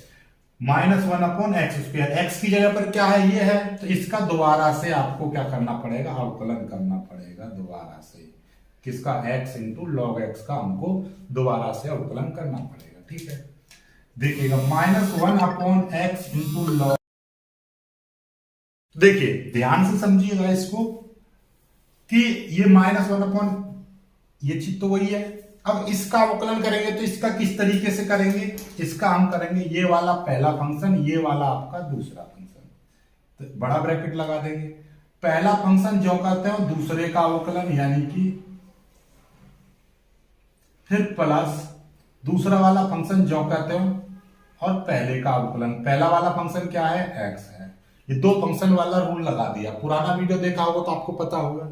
-1/x², x की जगह पर क्या है, ये है, तो इसका दोबारा से आपको क्या करना पड़ेगा, अवकलन करना पड़ेगा दोबारा से। किसका, x इंटू log x का हमको दोबारा से अवकलन करना पड़ेगा। ठीक है, देखिएगा -1/x इंटू log, देखिए ध्यान से समझिएगा इसको, कि ये -1/, ये चीज तो वही है। अब इसका अवकलन करेंगे तो इसका किस तरीके से करेंगे, इसका हम करेंगे ये वाला पहला फंक्शन, ये वाला आपका दूसरा फंक्शन, तो बड़ा ब्रैकेट लगा देंगे। पहला फंक्शन जो करते हो दूसरे का अवकलन, यानी कि फिर प्लस दूसरा वाला फंक्शन जो करते हो और पहले का अवकलन। पहला वाला फंक्शन क्या है, x है। ये दो फंक्शन वाला रूल लगा दिया, पुराना वीडियो देखा होगा तो आपको पता होगा।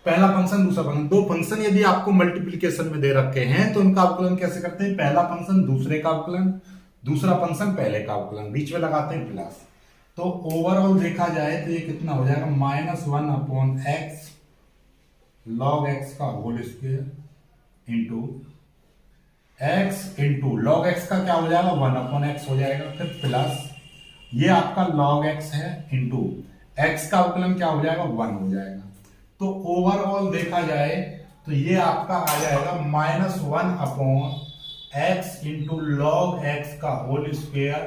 पहला फंक्शन दूसरा फंक्शन, दो फंक्शन यदि आपको मल्टीप्लिकेशन में दे रखे हैं तो उनका अवकलन कैसे करते हैं, पहला फंक्शन दूसरे का अवकलन, दूसरा फंक्शन पहले का अवकलन, बीच में लगाते हैं प्लस। तो ओवरऑल देखा जाए तो ये कितना हो जाएगा, -1/x log x का whole square into x into log x का क्या हो जाएगा, 1/x हो जाएगा, फिर प्लस ये आपका log x है इंटू x का अवकलन क्या हो जाएगा, 1 हो जाएगा। तो ओवरऑल देखा जाए तो ये आपका आ जाएगा -1/x इंटू log x का होल स्क्वायर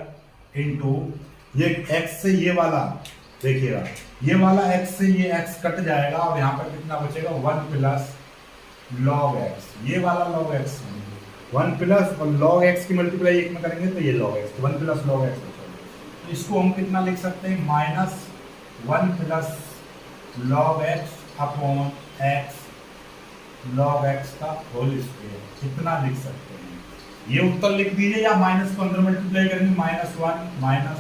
इंटू ये x से ये वाला, देखिएगा ये वाला x से ये x कट जाएगा, और यहां पर कितना बचेगा, 1 प्लस log x, ये वाला log x 1 प्लस, और log x की मल्टीप्लाई एक में करेंगे तो ये log x, 1 plus log x। तो इसको हम कितना लिख सकते हैं, -1 plus log x upon x log x का होल स्क्वायर, कितना लिख सकते हैं। ये उत्तर लिख दीजिए, या माइनस को अंदर मल्टीप्लाई करेंगे, -1 minus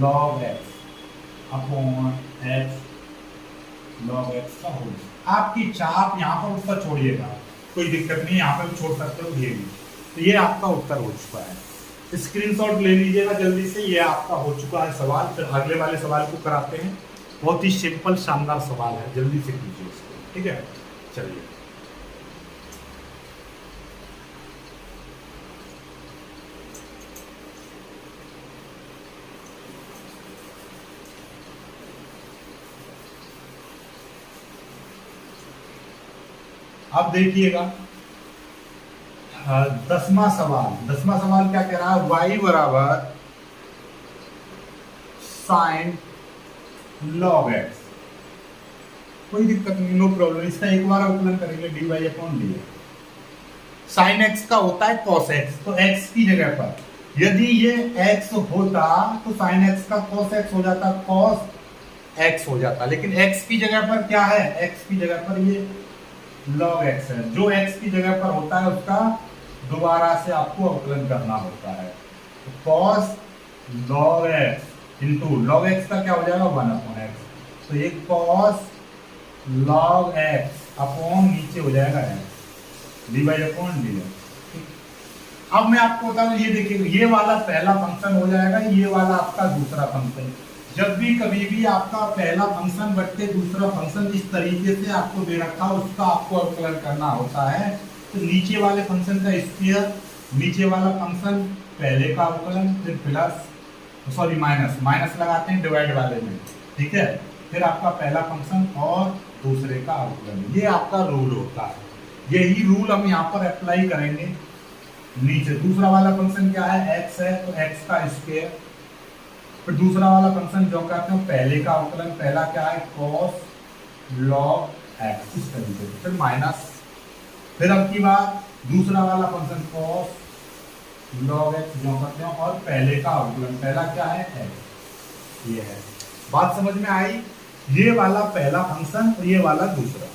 log x upon x log x का होल। आपकी इच्छा, आप यहाँ पर उत्तर छोड़िएगा, कोई दिक्कत नहीं, यहाँ पर भी छोड़ सकते हो, ये भी। तो ये आपका उत्तर हो चुका है, स्क्रीनशॉट ले लीजिएगा जल्दी से, ये आपका हो चुका है सवाल। फिर अगले वाले सवाल को कराते हैं, बहुत ही सिंपल शानदार सवाल है, जल्दी से कीजिए इसको। ठीक है, चलिए अब देखिएगा 10वां सवाल। 10वां सवाल क्या कह रहा है, y बराबर साइन log x। कोई दिक्कत नहीं, नो प्रॉब्लम, इसका एक बार अवकलन करेंगे dy/dx। साइन x का होता है cos x, तो x की जगह पर यदि ये x होता तो sin x का cos x हो जाता, cos x हो जाता, लेकिन x की जगह पर क्या है, x की जगह पर ये log x है। जो x की जगह पर होता है उसका दोबारा से आपको अवकलन करना होता है। तो cos log x into log x का क्या हो जाएगा 1/x, तो ये cos log x अपॉन नीचे हो जाएगा x dy/dx। अब मैं आपको बता दूं, ये देखिए ये वाला पहला फंक्शन हो जाएगा, ये वाला आपका दूसरा फंक्शन। जब भी कभी भी आपका पहला फंक्शन बट्टे दूसरा फंक्शन इस तरीके से आपको दे रखा है उसका आपको अवकलन करना होता है, तो नीचे वाले फंक्शन का स्क्वायर, नीचे वाला फंक्शन पहले का अवकलन, फिर प्लस सॉरी माइनस लगाते हैं डिवाइड वाले में, ठीक है, फिर आपका पहला फंक्शन और दूसरे का अवकलन। ये आपका रूल होता है। यही रूल हम यहाँ पर अप्लाई करेंगे। नीचे दूसरा वाला फंक्शन क्या है, x है, तो x का स्क्वायर, फिर दूसरा वाला फंक्शन जो कहते हैं पहले का अवकलन, पहला क्या है cos log x, इस तरीके से, फिर माइनस, फिर अब की बात दूसरा वाला फंक्शन cos log x जो कहते हैं और पहले का अवकलन, पहला क्या है x, ये है। बात समझ में आई? ये वाला पहला फंक्शन और ये वाला दूसरा,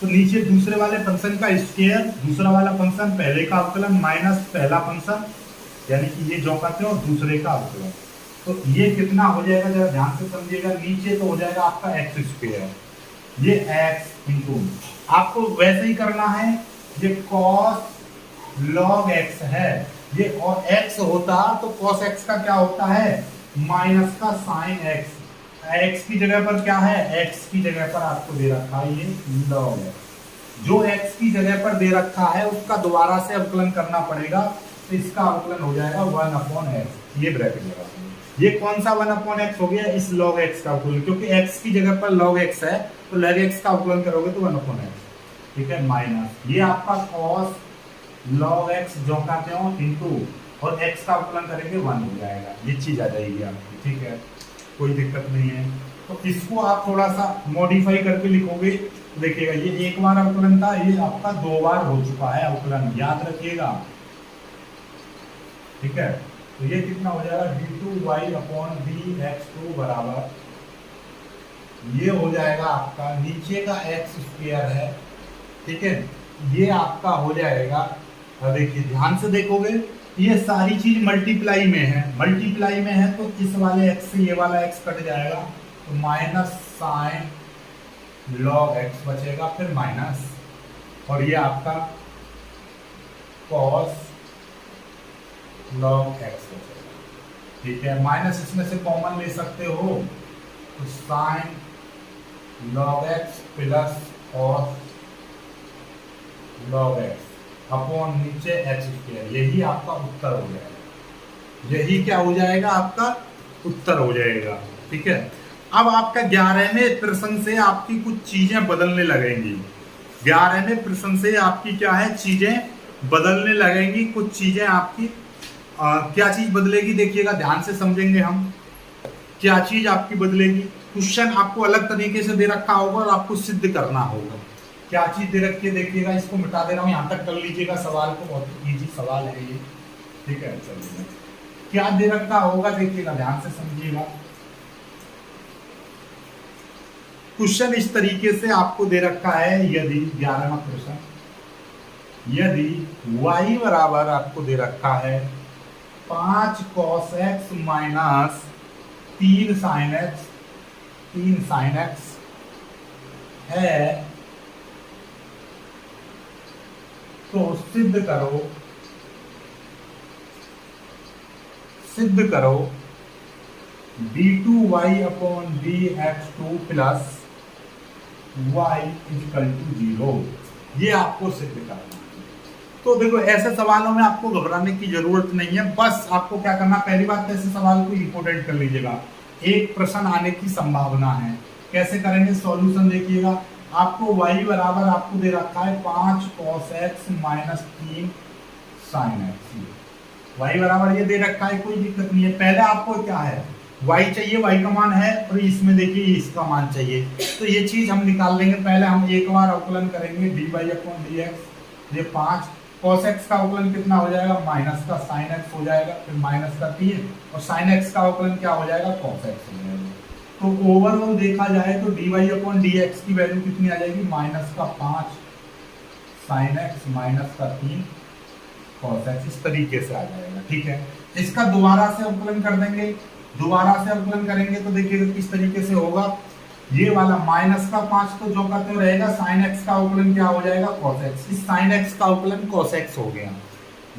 तो नीचे दूसरे वाले फंक्शन का स्क्वायर, दूसरा वाला फंक्शन पहले का अवकलन माइनस पहला फंक्शन, यानी कि ये जो कहते हैं दूसरे का अवकलन। तो ये कितना हो जाएगा, जरा ध्यान से समझिएगा। नीचे तो हो जाएगा आपका एक्स स्क्वायर, ये x इंटू आपको वैसे ही करना है, ये cos log x है, ये और x होता तो cos x का क्या होता है माइनस का sin x, x की जगह पर क्या है, x की जगह पर आपको दे रखा है ये log x। जो x की जगह पर दे रखा है उसका दोबारा से अवकलन करना पड़ेगा, तो इसका अवकलन हो जाएगा 1/x, ये ब्रैकेट लगा। ये कौन सा 1/x हो गया, इस log x का अवकलन, क्योंकि x की जगह पर log x है तो log x का अवकलन करोगे तो 1/x, ठीक है, माइनस ये आपका cos log x जो कहते हो इंटू और x का अवकलन करेंगे 1 हो जाएगा, ये चीज आ जाएगी आपकी, ठीक है, कोई दिक्कत नहीं है। तो इसको आप थोड़ा सा मॉडिफाई करके लिखोगे, देखिएगा ये एक बार अवकलन था, ये आपका 2 बार हो चुका है अवकलन, याद रखिएगा, ठीक है। तो ये कितना हो जाएगा d2y/dx2 बराबर, ये हो जाएगा आपका नीचे का x स्क्वायर है, ठीक है, ये आपका हो जाएगा, देखिए ध्यान से देखोगे ये सारी चीज मल्टीप्लाई में है, मल्टीप्लाई में है तो इस वाले x से ये वाला x कट जाएगा, तो माइनस साइन log x बचेगा, फिर माइनस, और ये आपका cos log x बचेगा, ठीक है, माइनस इसमें से कॉमन ले सकते हो, तो sine log x plus cos log x upon नीचे x स्क्वायर, यही आपका उत्तर हो जाएगा, यही क्या हो जाएगा आपका उत्तर हो जाएगा, ठीक है। अब आपका 11वें प्रश्न से आपकी कुछ चीजें बदलने लगेंगी, 11वें प्रश्न से आपकी क्या है चीजें बदलने लगेंगी, कुछ चीजें आपकी क्या चीज बदलेगी, देखिएगा ध्यान से समझेंगे हम, क्या चीज आपकी बदलेगी। क्वेश्चन आपको अलग तरीके से दे रखा होगा और आपको सिद्ध करना होगा, क्या चीज दे रखी है देखिएगा, इसको मिटा दे रहा हूँ, यहाँ तक कर लीजिएगा सवाल को, बहुत इजी सवाल है ये, ठीक है। चलिए क्या दे रखा होगा देखिएगा, ध्यान से समझिएगा। क्वेश्चन इस तरीके से आपको दे रखा है, यदि 11वां प्रश्न, यदि y बराबर आपको दे रखा है 5 cos x minus 3 sin x है, तो सिद्ध करो d2y/dx2 प्लस y = 0, ये आपको सिद्ध करना है। तो देखो ऐसे सवालों में आपको घबराने की जरूरत नहीं है, बस आपको क्या करना, पहली बात ऐसे सवाल को इंपोर्टेंट कर लीजिएगा, एक प्रश्न आने की संभावना है। कैसे करेंगे सॉल्यूशन देखिएगा, आपको y बराबर आपको दे रखा है 5 cos x minus 3 sin x, y बराबर ये दे रखा है, कोई दिक्कत नहीं है। पहले आपको क्या है y चाहिए, y का मान है, और इसमें देखिए इसका मान चाहिए, तो ये चीज हम निकाल लेंगे। पहले हम एक बार अवकलन करेंगे dy/dx, ये 5 cos x का अवकलन कितना हो जाएगा, माइनस का sin x हो जाएगा, फिर माइनस का 3 और sin x का अवकलन क्या हो जाएगा, cos x हो जाएगा। तो ओवरऑल देखा जाए तो dy/dx की वैल्यू कितनी आ जाएगी, माइनस का 5 sin x माइनस का 3 cos x, इस तरीके से आ जाएगा। ठीक है, इसका दोबारा से अवकलन कर देंगे, दोबारा से अवकलन करेंगे तो देखिएगा किस तरीके से होगा। ये वाला माइनस का 5 तो जो का तो रहेगा, sin x का अवकलन क्या हो जाएगा, cos x। इस sin x का अवकलन cos x हो गया।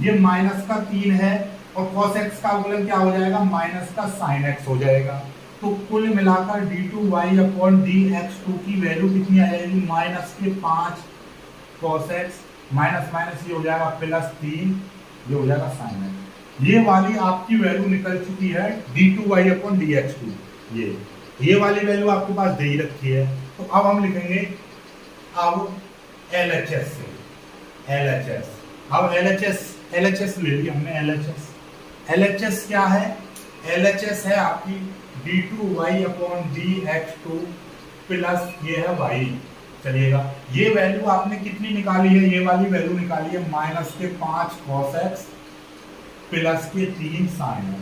ये माइनस का 3 है और cos x का अवकलन क्या हो जाएगा, माइनस का sin x हो जाएगा। तो कुल मिलाकर d2y/dx2 की वैल्यू कितनी आ जाएगी, माइनस के 5 cos x माइनस माइनस ये हो जाएगा प्लस 3, ये हो जाएगा sin x। ये वाली आपकी वैल्यू निकल चुकी है d2y/dx2। ये वाली वैल्यू आपके पास दे ही रखी है। तो अब हम लिखेंगे अब LHS से, LHS। अब LHS ले लिया हमने। LHS क्या है, LHS है आपकी d2y/dx2 प्लस ये है y। चलिएगा, ये वैल्यू आपने कितनी निकाली है, ये वाली वैल्यू निकाली है माइनस के 5 cos x प्लस के 3 sin x।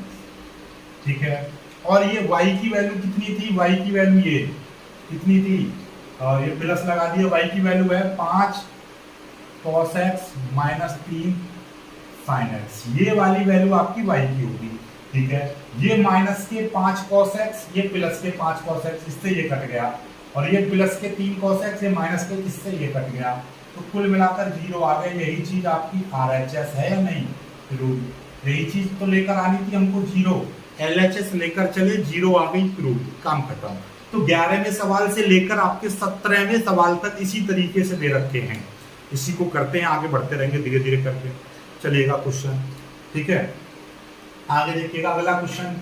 ठीक है, और ये y की वैल्यू कितनी थी, y की वैल्यू ये कितनी थी, और ये प्लस लगा दिया, y की वैल्यू है 5 cos x minus 3 sin x। ये वाली वैल्यू आपकी y की होगी। ठीक है, ये माइनस के 5 cos x, ये प्लस के 5 cos x, इससे ये कट गया, और ये प्लस के 3 cos x, ये माइनस के इससे ये कट गया। तो कुल मिलाकर 0 आ गए। यही चीज आपकी RHS है या नहीं, यही चीज तो लेकर आनी थी हमको 0। LHS लेकर चले, 0 आ गई, प्रूव, काम खत्म। तो 11वें सवाल से लेकर आपके 17वें सवाल तक इसी तरीके से दे रखे हैं। इसी को करते हैं, आगे बढ़ते रहेंगे धीरे धीरे करके। चलिएगा क्वेश्चन, ठीक है, आगे देखिएगा। अगला क्वेश्चन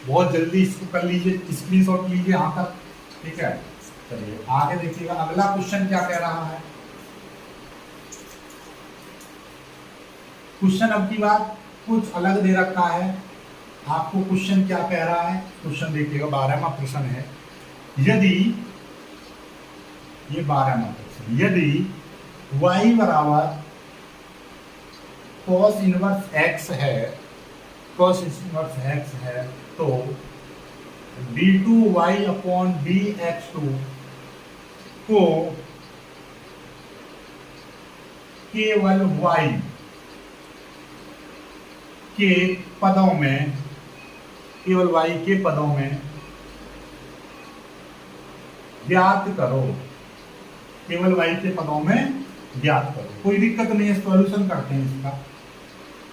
बहुत जल्दी इसको कर लीजिए, स्क्रीनशॉट लीजिए यहाँ तक। ठीक है, चलिए आगे देखिएगा। अगला क्वेश्चन क्या कह रहा है, क्वेश्चन अब की बात कुछ अलग दे रखा है आपको। क्वेश्चन क्या कह रहा है, क्वेश्चन देखिएगा, 12वां प्रश्न है। यदि ये 12वां प्रश्न, यदि y बराबर cos इनवर्स x है, cos इनवर्स x है, तो d2y/dx2 को केवल y के पदों में, केवल y के पदों में ज्ञात करो, केवल y के पदों में ज्ञात करो। कोई दिक्कत नहीं है, सॉल्यूशन करते हैं इसका।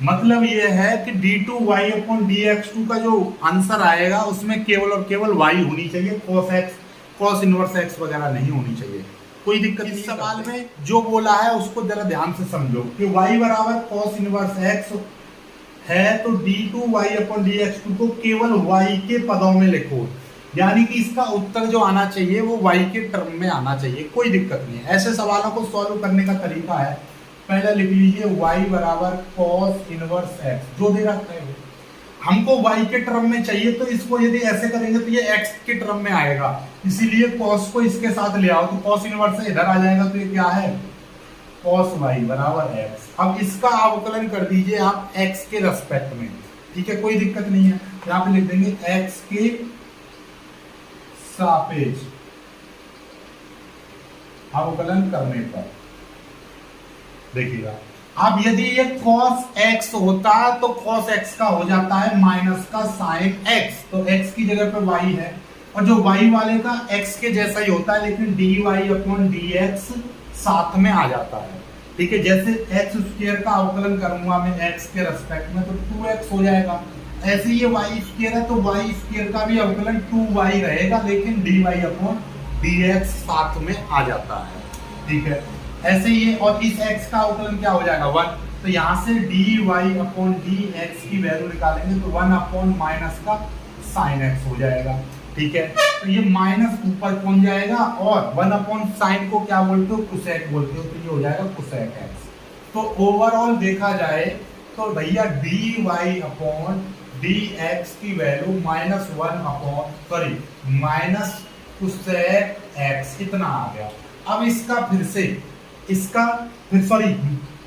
मतलब यह है कि d2y/dx2 का जो आंसर आएगा उसमें केवल और केवल y होनी चाहिए, cos x, cos inverse x वगैरह नहीं होनी चाहिए। कोई दिक्कत नहीं। इस सवाल में जो बोला है उसको जरा ध्यान से समझो कि y बराबर cos इनवर्स x है, तो d2y/dx2 को केवल y के पदों में लिखो। यानी कि इसका उत्तर जो आना चाहिए वो y के टर्म में आना चाहिए। कोई दिक्कत नहीं है। ऐसे सवालों को सॉल्व करने का तरीका है, पहले लिख लीजिए y बराबर cos इनवर्स x, जो दे रखा है हमको y के टर्म में चाहिए, तो इसको यदि ऐसे करेंगे तो ये x के टर्म में आएगा, इसीलिए cos को इसके साथ ले आओ, तो cos इनवर्स इधर आ जाएगा, तो ये क्या है, cos y बराबर x। अब इसका अवकलन कर दीजिए आप x के रेस्पेक्ट में। ठीक है, कोई दिक्कत नहीं है। यहाँ पे लिख देंगे x के सापेक्ष अवकलन करने पर। देखिएगा, अब यदि ये cos x होता तो cos x का हो जाता है माइनस का sin x, तो x की जगह पे y है, और जो y वाले का x के जैसा ही होता है, लेकिन dy/dx साथ में आ जाता है। ठीक है, जैसे x स्क्वायर का अवकलन करूंगा मैं x के रेस्पेक्ट में, तो 2x हो जाएगा। ऐसे ये y स्क्वायर है, तो y स्क्वायर का भी अवकलन 2y रहेगा, लेकिन dy/dx साथ में आ जाता है। ठीक है, ऐसे ये, और इस x का अवकलन क्या हो जाएगा, 1, तो यहाँ से dy/dx की वैल्यू निकालेंगे तो 1 माइनस का sin x हो जाएगा। ठीक है, तो ये माइनस ऊपर पहुंच जाएगा, और 1 sin को क्या बोलते हो, कोसेक बोलते हो, तो ये हो जाएगा कोसेक x। तो ओवरऑल देखा जाए तो भैया dy/dx की वैल्यू माइनस कोसेक x इतना आ गया। अब इसका फिर से, इसका फिर सॉरी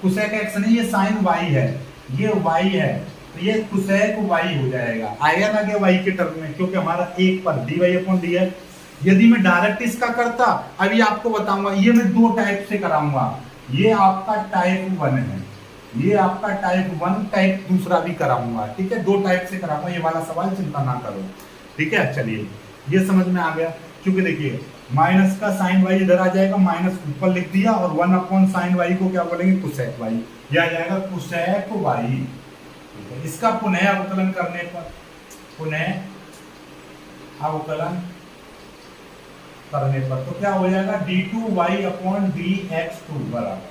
कुसेक एक्स नहीं, ये साइन वाई है, ये वाई है, तो ये कुसेक वाई हो जाएगा। आएगा ना कि वाई के टर्म में, क्योंकि हमारा एक पर d Y upon D x. यदि मैं डायरेक्ट इसका करता, अभी आपको बताऊंगा, ये मैं दो टाइप से कराऊंगा। ये आपका टाइप 1 है, ये आपका टाइप 1, टाइप दूसरा भी कराऊंगा, ठीक है, दो टाइप से कराऊंगा। ये वाला सवाल चिंता ना करो, ठीक है। चलिए ये समझ में आ गया, क्योंकि देखिए माइनस का साइन वाई इधर आ जाएगा, माइनस ऊपर लिख दिया, और 1 अपॉन साइन वाई को क्या बोलेंगे, कुसेक वाई, ये आ जाएगा कुसेक वाई। इसका पुनः अवकलन करने पर, पुनः अवकलन करने पर तो क्या हो जाएगा, d2y अपॉन dx2 बराबर,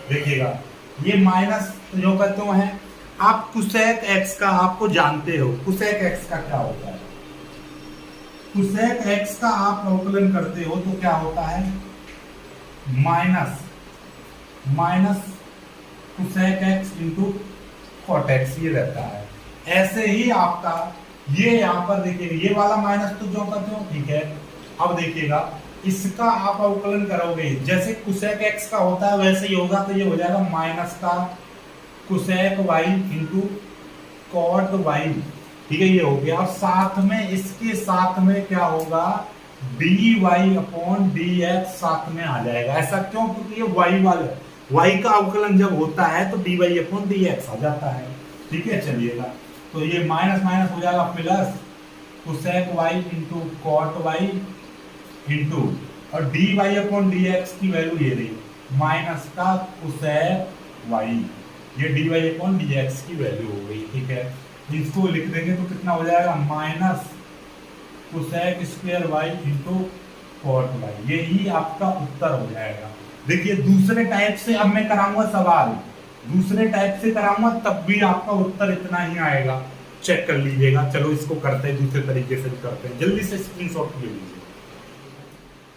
देखिएगा ये माइनस जो कहते हैं, आप कुसेक x का आपको जानते हो, कुसेक x का क्या होता है, कुसेक x का आप अवकलन करते हो तो क्या होता है, minus minus cosec x into cot x, ये रहता है। ऐसे ही आपका ये यहाँ पर देखिएगा, ये वाला माइनस तो जो करते हो, ठीक है। अब देखिएगा इसका आप अवकलन करोगे, जैसे कुसेक x का होता है वैसे ही होगा, तो ये हो जाएगा माइनस का cosec y into cot y, ठीक है, ये हो गया। अब साथ में इसके साथ में क्या होगा, dy अपॉन dx साथ में आ जाएगा। ऐसा क्यों, क्योंकि ये y वाला, y का अवकलन जब होता है तो dy अपॉन dx आ जाता है, ठीक है। चलिएगा तो ये माइनस माइनस हो जाएगा plus cosec y into cot y into, और dy अपॉन dx की वैल्यू ये रही, माइनस का कुसेक y, ये dy अपॉन dx की वैल्यू हो गई, ठीक है। इसको लिख देंगे तो कितना हो जाएगा, minus cosec square y into cot y, यही आपका उत्तर हो जाएगा। देखिए दूसरे टाइप से अब मैं कराऊंगा सवाल, दूसरे टाइप से कराऊंगा तब भी आपका उत्तर इतना ही आएगा, चेक कर लीजिएगा। चलो इसको करते हैं, दूसरे तरीके से भी करते हैं, जल्दी से स्क्रीनशॉट ले लीजिए।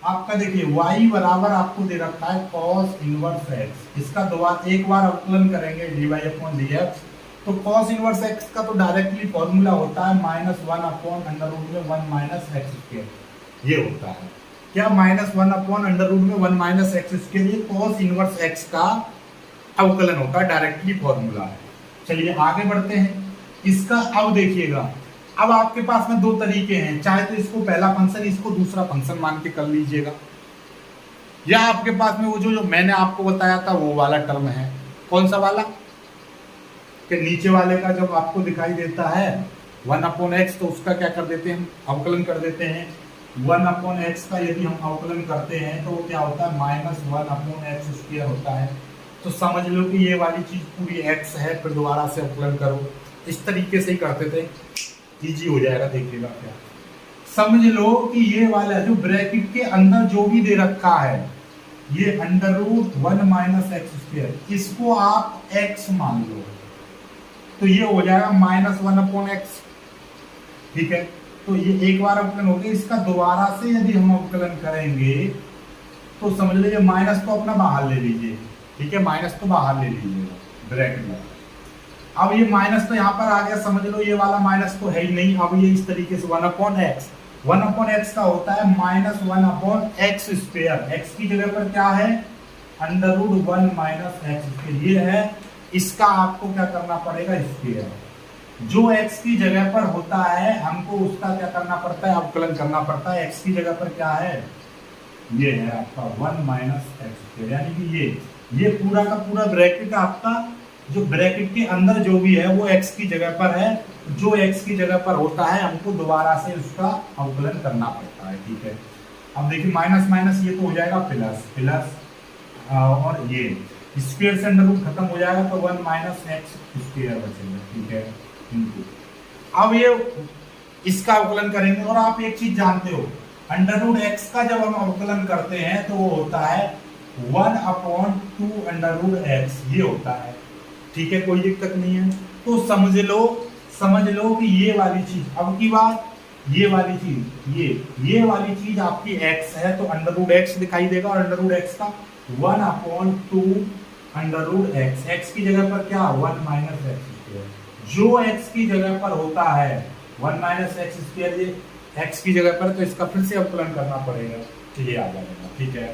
आपका देखिए y बराबर आपको दे रखा है cos इनवर्स x, इसका एक बार अवकलन करेंगे dy अपॉन dx, तो cos इनवर्स x का तो डायरेक्टली फॉर्मूला होता है -1 अपॉन अंडर रूट में 1 माइनस एक्स स्क्वायर, ये होता है क्या, -1 अपॉन अंडर रूट में 1 माइनस एक्स स्क्वायर, ये cos इनवर्स x का अवकलन होता है, डायरेक्टली फॉर्मूला है। चलिए आगे बढ़ते हैं। इसका अब देखिएगा, अब आपके पास में दो तरीके हैं, चाहे तो इसको पहला फंक्शन, इसको दूसरा फंक्शन मान के कर लीजिएगा, या आपके पास में वो जो मैंने आपको बताया था वो वाला टर्म है, कौन सा वाला, कि नीचे वाले का जब आपको दिखाई देता है 1 अपॉन एक्स, तो उसका क्या कर देते हैं, अवकलन कर देते हैं। 1 अपॉन एक्स का यदि हम अवकलन करते हैं तो क्या होता है, -1 अपॉन एक्स स्क्वायर होता है। तो समझ लो कि ये वाली चीज पूरी x है, फिर दोबारा से अवकलन करो, इस तरीके से ही करते थे, इजी हो जाएगा। देखिएगा क्या, समझ लो कि ये वाला जो ब्रैकेट के अंदर जो भी दे रखा है, ये under root 1 minus x square, इसको आप x मान लो, तो ये हो जाएगा -1 अपॉन एक्स, ठीक है। तो ये एक बार अवकलन हो गया, इसका दोबारा से यदि हम अवकलन करेंगे तो समझ लीजिए माइनस तो अपना बाहर ले लीजिए, ठीक है, माइनस तो बाहर ले लीजिएगा ब्रैकेट में। अब ये माइनस तो यहाँ पर आ गया, समझ लो ये वाला माइनस तो है ही नहीं। अब ये इस तरीके से 1 अपॉन एक्स, 1 अपॉन एक्स का होता है -1 अपॉन एक्स स्क्वायर, एक्स की जगह पर क्या है, under root 1 minus x square, ये है। इसका आपको क्या करना पड़ेगा, स्क्वायर, जो एक्स की जगह पर होता है हमको उसका क्या करना पड़ता है, अवकलन करना पड़ता है। एक्स की जगह पर क्या है, ये है आपका 1 माइनस एक्स स्क्वायर, यानी कि ये पूरा का पूरा ब्रैकेट आपका, जो ब्रैकेट के अंदर जो भी है वो x की जगह पर है, जो x की जगह पर होता है हमको दोबारा से उसका अवकलन करना पड़ता है, ठीक है। अब देखिए माइनस माइनस ये तो हो जाएगा प्लस प्लस, और ये स्क्वायर से अंडर रूट खत्म हो जाएगा, तो 1 माइनस एक्स स्क्वायर बचेगा, ठीक है, इनटू। अब ये इसका अवकलन करेंगे, और आप एक चीज जानते हो, अंडर रूट एक्स का जब हम अवकलन करते हैं तो वो होता है 1 अपॉन 2 अंडर रूट एक्स, ये होता है, ठीक है, कोई दिक्कत नहीं है। तो समझ लो कि ये वाली चीज, अब की बात, ये वाली चीज, ये वाली चीज आपकी x है, तो अंडर रूट एक्स दिखाई देगा, और अंडर रूट एक्स का 1 upon 2 under root x, x की जगह पर क्या, 1 माइनस एक्स स्क्वायर, जो x की जगह पर होता है 1 माइनस एक्स स्क्वायर, ये x की जगह पर, तो इसका फिर से अवकलन करना पड़ेगा, तो ये आ जाएगा, ठीक है।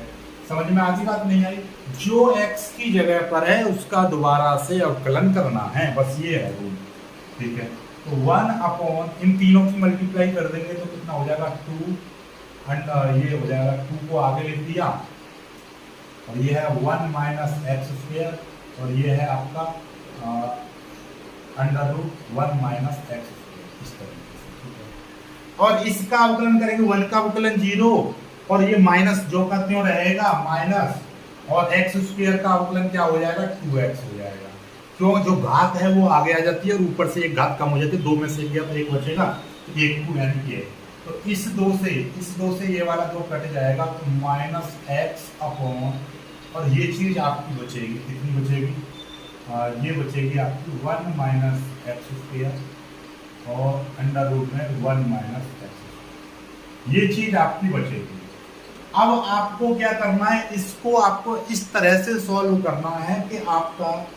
समझ में आती बात नहीं आई? जो x की जगह पर है उसका दोबारा से अवकलन करना है, बस ये है रूल। ठीक है, तो 1 इन तीनों की मल्टीप्लाई कर देंगे तो कितना हो जाएगा 2, एंड ये हो जाएगा 2 को आगे लिख दिया, और ये है 1 माइनस एक्स स्क्वायर, और ये है आपका under root 1 minus x square, इस तरीके से। ठीक है, और इसका अवकलन करेंगे 1 का अवकलन 0, और ये माइनस जो का त्यों रहेगा माइनस, और एक्स स्क्वायर का अवकलन क्या हो जाएगा 2x हो जाएगा। क्यों, जो घात है वो आगे आ जाती है और ऊपर से एक घात कम हो जाती है, 2 में से लिया तो 1 बचेगा, तो 1 2 यानी कि 1। तो इस 2 से ये वाला 2 कट जाएगा, तो माइनस एक्स अपॉन, और ये चीज आपकी बचेगी, कितनी बचेगी, ये बचेगी आपकी 1 माइनस एक्स स्क्वायर और अंडर रूट में 1 माइनस एक्स, ये चीज आपकी बचेगी। अब आपको क्या करना है, इसको आपको इस तरह से सॉल्व करना है कि आपका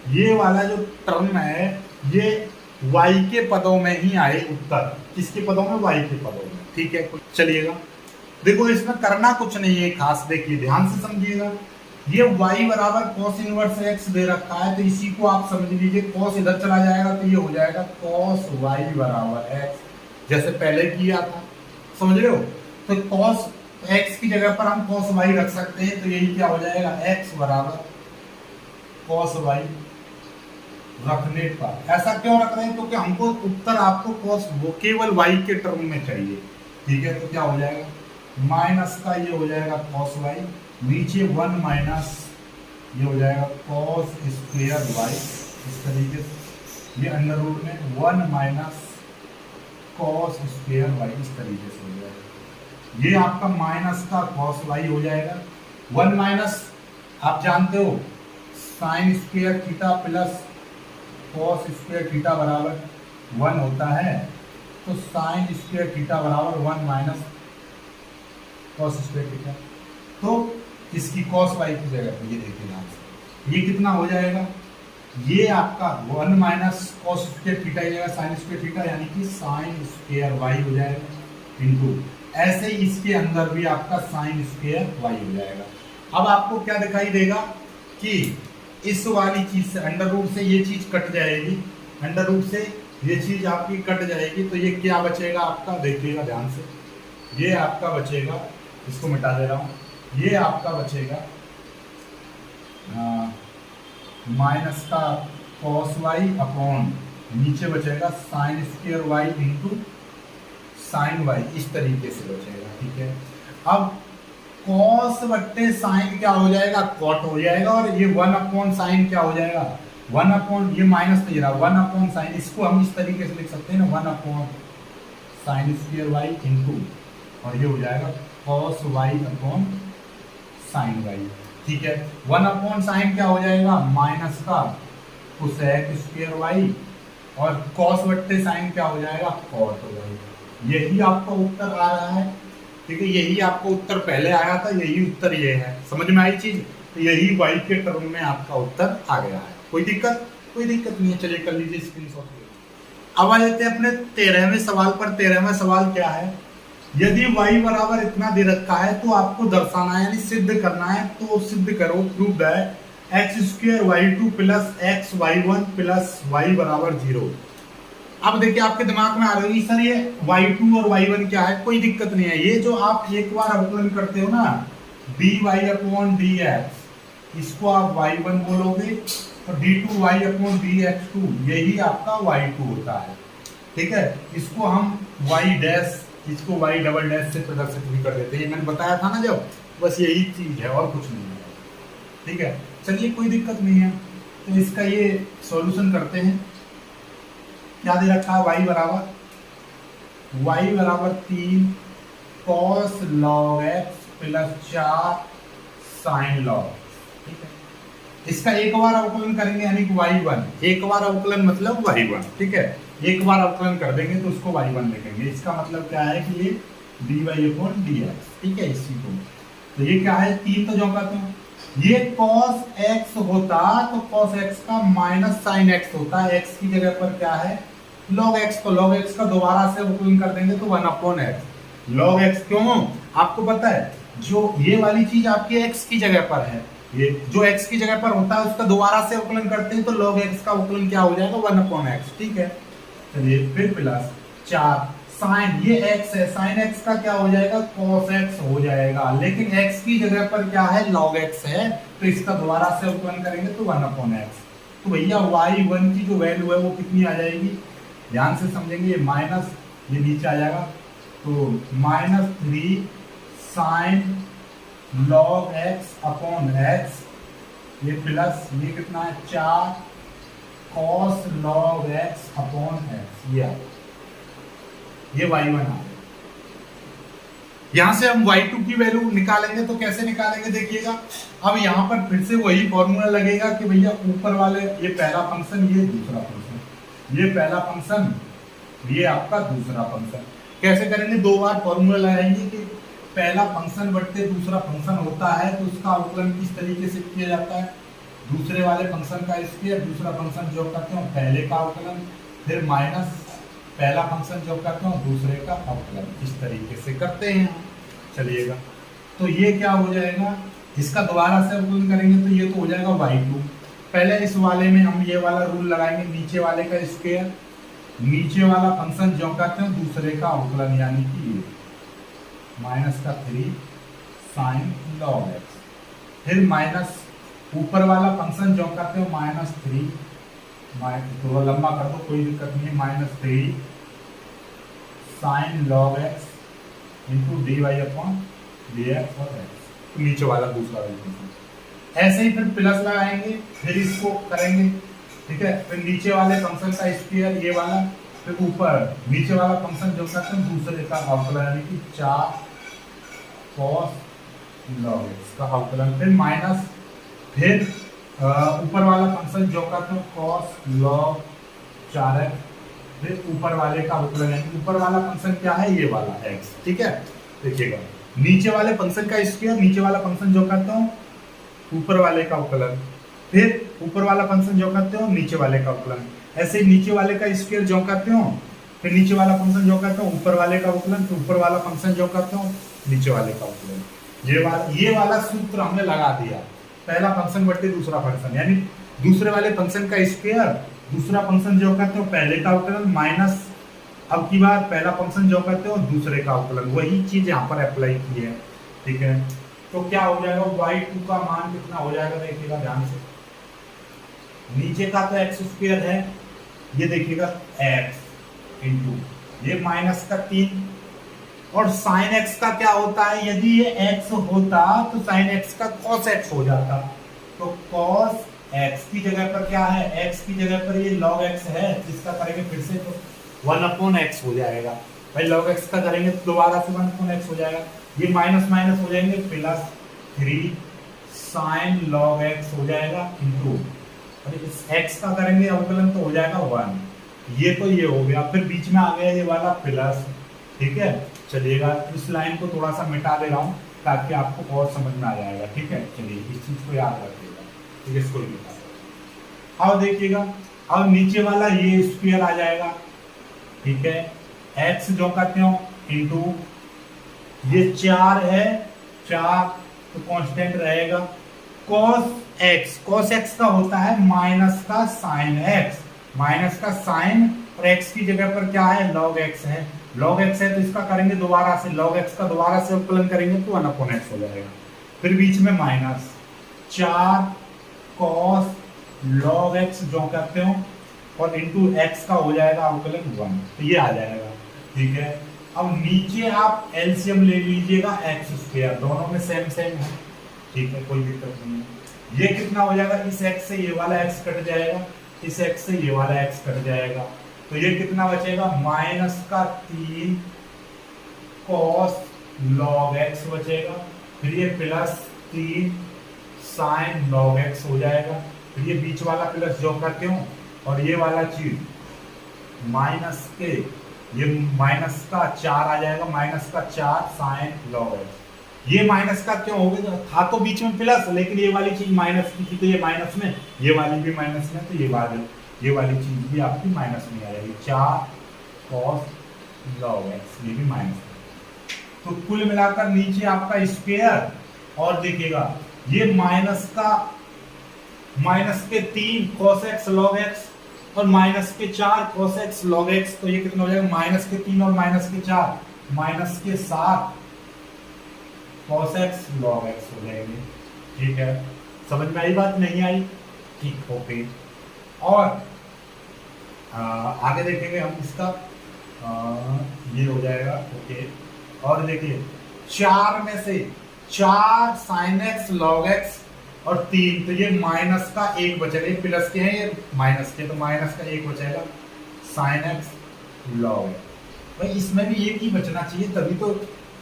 ये वाला जो टर्म है ये y के पदों में ही आए उत्तर। किसके पदों में, y के पदों में। ठीक है, चलिएगा, देखो इसमें करना कुछ नहीं है खास, देखिए ध्यान से समझिएगा। ये y बराबर cos इनवर्स x दे रखा है, तो इसी को आप समझ लीजिए, cos इधर चला जाएगा तो ये हो जाएगा cos y बराबर x, जैसे पहले किया था, समझ रहे हो। तो cos x की जगह पर हम cos y रख सकते हैं, तो यही क्या हो जाएगा x बराबर cos y रखने पर। ऐसा क्यों रख रहे हैं, क्योंकि हमको उत्तर आपको cos वो केवल y के टर्म में चाहिए। ठीक है, तो क्या हो जाएगा माइनस का ये हो जाएगा cos y, नीचे 1 माइनस ये हो जाएगा cos स्क्वायर y, इस तरीके से, ये अंडर रूट में 1 माइनस cos स्क्वायर y, इस तरीके से हो जाएगा। ये आपका माइनस का cos y हो जाएगा, 1 माइनस आप जानते हो sine square theta plus cos square theta बराबर 1 होता है, तो साइन स्क्वायर थीटा बराबर 1 माइनस cos स्क्वायर थीटा, तो इसकी cos y की जगह पर ये देखिए ध्यान से, ये कितना हो जाएगा, ये आपका 1 माइनस cos स्क्वायर थीटा की जगह साइन स्क्वायर थीटा, यानी कि साइन स्क्वायर y हो जाएगा इनटू, ऐसे ही इसके अंदर भी आपका साइन स्क्वायर y हो जाएगा। अब आपको क्या दिखाई देगा कि इस वाली चीज से अंडर रूट से ये चीज कट जाएगी, अंडर रूट से ये चीज आपकी कट जाएगी, तो ये क्या बचेगा आपका, देखिएगा ध्यान से, ये आपका बचेगा, इसको मिटा दे रहा हूं, ये आपका बचेगा माइनस का cos y अपॉन, नीचे बचेगा sine square y into sine y, इस तरीके से बचेगा। ठीक है, अब cos बट्टे साइन क्या हो जाएगा, cot हो जाएगा, और ये 1 अपॉन साइन क्या हो जाएगा, 1 अपॉन, ये माइनस नहीं रहा, 1 अपॉन साइन, इसको हम इस तरीके से लिख सकते हैं ना, 1 upon sine square y into, और ये हो जाएगा cos y upon sine y। ठीक है, 1 अपॉन साइन क्या हो जाएगा, माइनस का कोसेक स्क्वायर y, और cos बट्टे साइन क्या हो जाएगा, cot हो जाएगा। यही आपका उत्तर आ रहा है। ठीक है, यही आपको उत्तर पहले आया था, यही उत्तर ये है, समझ में आई चीज, तो यही y के टर्म में आपका उत्तर आ गया है। कोई दिक्कत नहीं है, चलिए कर लीजिए स्क्रीनशॉट। अब आ जाते हैं अपने 13वें सवाल पर। 13वां सवाल क्या है, यदि y बराबर इतना दे रखा है तो आपको दर्शाना है, यानी सिद्ध करना है, तो सिद्ध करो, prove that x square y2 plus x y1 plus y बराबर 0। अब देखिए आपके दिमाग में आ रही है, सर ये y2 और y1 क्या है, कोई दिक्कत नहीं है, ये जो आप एक बार अवकलन करते हो ना dy अपॉन dx, इसको आप y1 बोलोगे, तो d2y अपॉन dx2, यही आपका y2 होता है। ठीक है, इसको हम y डैश, इसको y डबल डैश से प्रदर्शित भी कर देते हैं, मैंने बताया था ना जब, बस यही चीज है और कुछ नहीं है। ठीक है, चलिए कोई दिक्कत नहीं है, तो इसका ये सॉल्यूशन करते हैं। क्या दे रखा है, y बराबर 3 cos log x plus 4 sin log। ठीक है, इसका एक बार अवकलन करेंगे, यानी कि y1, एक बार अवकलन मतलब y1। ठीक है, एक बार अवकलन कर देंगे तो उसको y1 लिखेंगे, इसका मतलब क्या है कि ये dy अपॉन dx। ठीक है, इसी को, तो ये क्या है, 3 तो जो कहते हैं, ये cos x होता तो cos x का माइनस sin x होता है, x की जगह पर क्या है log x, तो log x का दोबारा से अवकलन कर देंगे तो 1 अपॉन x log x। क्यों, आपको पता है जो ये वाली चीज आपकी x की जगह पर है, ये जो x की जगह पर होता है उसका दोबारा से अवकलन करते हैं तो log x का अवकलन क्या हो जाएगा 1/x। ठीक है, चलिए फिर प्लस 4 साइन, ये x है, साइन x का क्या हो जाएगा cos x हो जाएगा, लेकिन x की जगह पर क्या है log x है, तो इसका दोबारा से अवकलन करेंगे तो 1/x। तो भैया y1 की जो वैल्यू है वो कितनी आ जाएगी, ध्यान से समझेंगे, ये माइनस, ये नीचे आ जाएगा तो -3 साइन log x/x, ये प्लस ये कितना है 4 cos log x/x, ये y1 आ गया। यहां से हम y2 की वैल्यू निकालेंगे तो कैसे निकालेंगे देखिएगा, अब यहां पर फिर से वही फॉर्मूला लगेगा कि भैया ऊपर वाले ये पहला फंक्शन, ये दूसरा फंक्शन, ये पहला फंक्शन, ये आपका दूसरा फंक्शन। कैसे करेंगे, दो बार फॉर्मूला लगाएंगे कि पहला फंक्शन बट्टे दूसरा फंक्शन होता है तो उसका अवकलन किस तरीके से किया जाता है, दूसरे वाले फंक्शन का स्क्वायर, दूसरा फंक्शन जो करते हो पहले का अवकलन, फिर माइनस पहला फंक्शन जो करते हो दूसरे का अवकलन, इस तरीके से करते हैं। चलिएगा, तो ये क्या हो जाएगा, इसका दोबारा से अवकलन करेंगे तो ये तो हो जाएगा y2। पहले इस वाले में हम ये वाला रूल लगाएंगे, नीचे वाले का स्क्वायर, नीचे वाला फंक्शन जो करते हैं दूसरे का अवकलन, यानी कि ये -3 साइन log x, फिर माइनस ऊपर वाला फंक्शन जो करते हो -3, थोड़ा लंबा कर दो कोई दिक्कत नहीं है, -3 sign log x into dy/dx और x, तो नीचे वाला दूसरा फंक्शन। ऐसे ही फिर प्लस लगाएंगे, फिर इसको करेंगे, ठीक है, फिर नीचे वाले फंक्शन का स्क्वायर ये वाला, फिर ऊपर नीचे वाला फंक्शन जो करते हैं दूसरे का अवकलन, यानी कि 4 cos log x का अवकलन, फिर माइनस, फिर ऊपर वाला फंक्शन जो करते हो cos log 4x, फिर ऊपर वाले का अवकलन, यानी ऊपर वाला फंक्शन क्या है ये वाला x। ठीक है, देखिएगा नीचे वाले फंक्शन का स्क्वायर, नीचे वाला फंक्शन जो करते हो ऊपर वाले का अवकलन, फिर ऊपर वाला फंक्शन जो करते हो नीचे वाले का अवकलन, ऐसे ही नीचे वाले का स्क्वायर जो करते हो, फिर नीचे वाला फंक्शन जो करते हो ऊपर वाले का अवकलन, फिर ऊपर वाला फंक्शन जो करते हो नीचे वाले का अवकलन। ये वाला सूत्र हमने लगा दिया, पहला फंक्शन बट्टे दूसरा फंक्शन, यानी दूसरे वाले फंक्शन का स्क्वायर, दूसरा फंक्शन जो करते हो पहले का अवकलन, माइनस अब की बार पहला फंक्शन जो करते हो दूसरे का अवकलन, वही चीज यहाँ पर अप्लाई की है। ठीक है, तो क्या हो जाएगा, y2 का मान कितना हो जाएगा देखिएगा ध्यान से, नीचे का तो एक्स स्क्वायर है, ये देखिएगा x इंटू ये -3, और साइन x का क्या होता है, यदि ये x होता तो साइन x का cos x हो जाता, तो cos x की जगह पर क्या है, x की जगह पर ये log x है, जिसका करेंगे फिर से तो 1/x हो जाएगा, भाई log x का करेंगे तो दोबारा से 1/x हो जाएगा, ये माइनस माइनस हो जाएंगे, +3 साइन log x हो जाएगा इंटू, और इस x का करेंगे अवकलन तो हो जाएगा 1, ये तो ये हो गया, फिर बीच में आ गया ये वाला प्लस। ठीक है, चलिएगा इस लाइन को थोड़ा सा मिटा दे रहा हूँ ताकि आपको और समझ में आ जाएगा। ठीक है, चलिए इस चीज को याद रखिएगा, ठीक है, इसको मिटा दो। अब देखिएगा, अब नीचे वाला ये स्क्वायर आ जाएगा, ठीक है, x जो करते हो इंटू ये 4 है, 4 तो कांस्टेंट रहेगा, cos x का होता है माइनस का साइन x, माइनस का साइन, और x की जगह पर क्या है log x है, log x है तो इसका करेंगे दोबारा से, log x का दोबारा से अवकलन करेंगे तो 1/x हो जाएगा, फिर बीच में माइनस 4 cos log x जो करते हो और इंटू x का हो जाएगा अवकलन 1, तो ये आ जाएगा। ठीक है, अब नीचे आप एलसीएम ले लीजिएगा x स्क्वायर, दोनों में सेम सेम है। ठीक है, कोई दिक्कत नहीं है, ये कितना हो जाएगा, इस x से ये वाला x कट जाएगा, इस x से ये वाला x कट जाएगा, तो ये कितना बचेगा, -3 cos log x बचेगा, फिर ये +3 sin log x हो जाएगा, फिर ये बीच वाला प्लस जो करते हो और ये वाला चीज माइनस के, ये माइनस का 4 आ जाएगा, -4 sin log x, ये माइनस का क्यों हो गया, था तो बीच में प्लस, लेकिन ये वाली चीज माइनस की थी तो ये माइनस में, ये वाली भी माइनस में, तो ये वाली चीज भी आपकी माइनस में आ जाएगी, 4 cos log x, ये भी माइनस में। तो कुल मिलाकर नीचे आपका स्क्वायर, और देखिएगा ये माइनस के 3 cos x log x और माइनस के 4 cos x log x, तो ये कितना हो जाएगा माइनस के 3 और माइनस के 4 माइनस के 7 cos x log x हो जाएंगे। ठीक है, समझ में आई बात, नहीं आई? ठीक, ओके। और आगे देखेंगे हम इसका, ये हो जाएगा, ओके। और देखिए 4 में से 4 sin x log x और 3, तो ये माइनस का 1 बचेगा, ये प्लस के हैं ये माइनस के, तो माइनस का 1 बचेगा sin x log x। भाई इसमें भी एक ही बचना चाहिए, तभी तो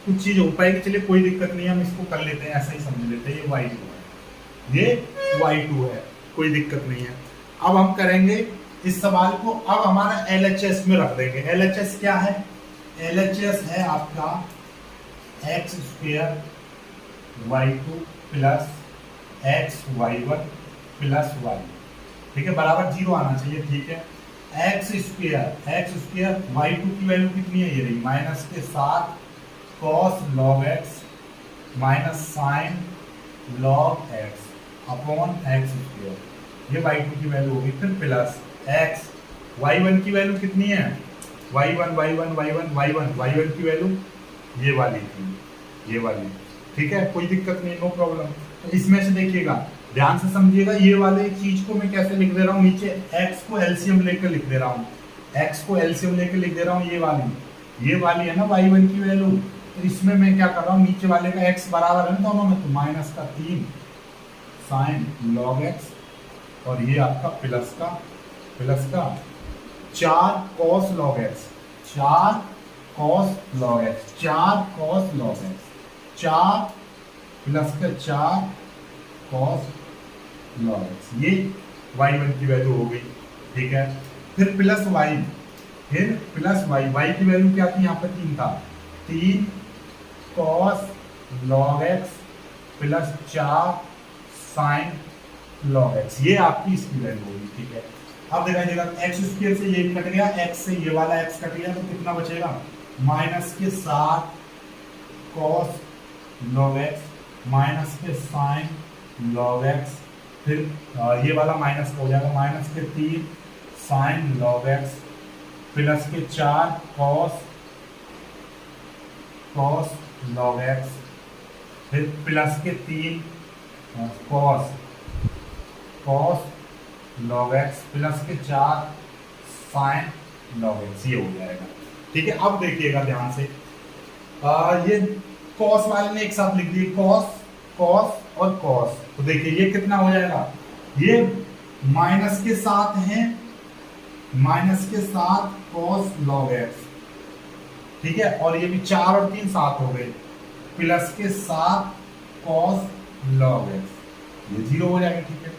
कुछ चीज हो पाएगी। चलिए कोई दिक्कत नहीं है, हम इसको कर लेते हैं, ऐसा ही समझ लेते हैं, ये y2 है, ये y2 है, कोई दिक्कत नहीं है। अब हम करेंगे इस सवाल को, अब हमारा LHS में रख देंगे। LHS क्या है? LHS है आपका x square y2 plus x y1 plus y, ठीक है, बराबर 0 आना चाहिए। ठीक है, एक्स स्क्वायर y2 की वैल्यू कितनी है, ये रही माइनस के 7 cos log x minus sine log x upon x square, ये y2 की वैल्यू होगी। फिर प्लस x, y1 की वैल्यू कितनी है, y1 की वैल्यू ये वाली थी, ये वाली। ठीक है, कोई दिक्कत नहीं, नो प्रॉब्लम। तो इसमें से देखिएगा, ध्यान से समझिएगा, ये वाले चीज को मैं कैसे लिख दे रहा हूँ, नीचे x को एलसीएम लेकर लिख दे रहा हूँ, x को एलसीएम लेकर लिख दे रहा हूँ, ये वाली है ना y1 की वैल्यू। तो इसमें मैं क्या कर रहा हूँ, नीचे वाले का x बराबर है ना दोनों में, तो माइनस का 3 साइन log x और ये आपका प्लस का 4 cos log x, 4 cos log x, 4 plus का 4 cos log x, ये y1 की वैल्यू हो गई। ठीक है, फिर प्लस y, y की वैल्यू क्या थी, यहाँ पर 3 था, 3 cos log x plus 4 sin log x, ये आपकी इसकी वैल्यू होगी। ठीक है, अब दिखाई देगा एक्स स्क्वायर से ये कट गया, x से ये वाला x कट गया, तो कितना बचेगा, माइनस के 7 cos log x माइनस के साइन log x, फिर ये वाला माइनस हो जाएगा, माइनस के 3 साइन log x प्लस के 4 cos log x, फिर प्लस के 3 cos log x प्लस के 4 साइन log x, ये हो जाएगा। ठीक है, अब देखिएगा ध्यान से, ये cos वाले ने एक साथ लिख दिए, cos और cos, तो देखिए ये कितना हो जाएगा, ये माइनस के साथ है, माइनस के साथ cos log x, ठीक है, और ये भी 4 और 3 7 हो गए, प्लस के साथ cos log x, ये 0 हो जाएगा। ठीक है,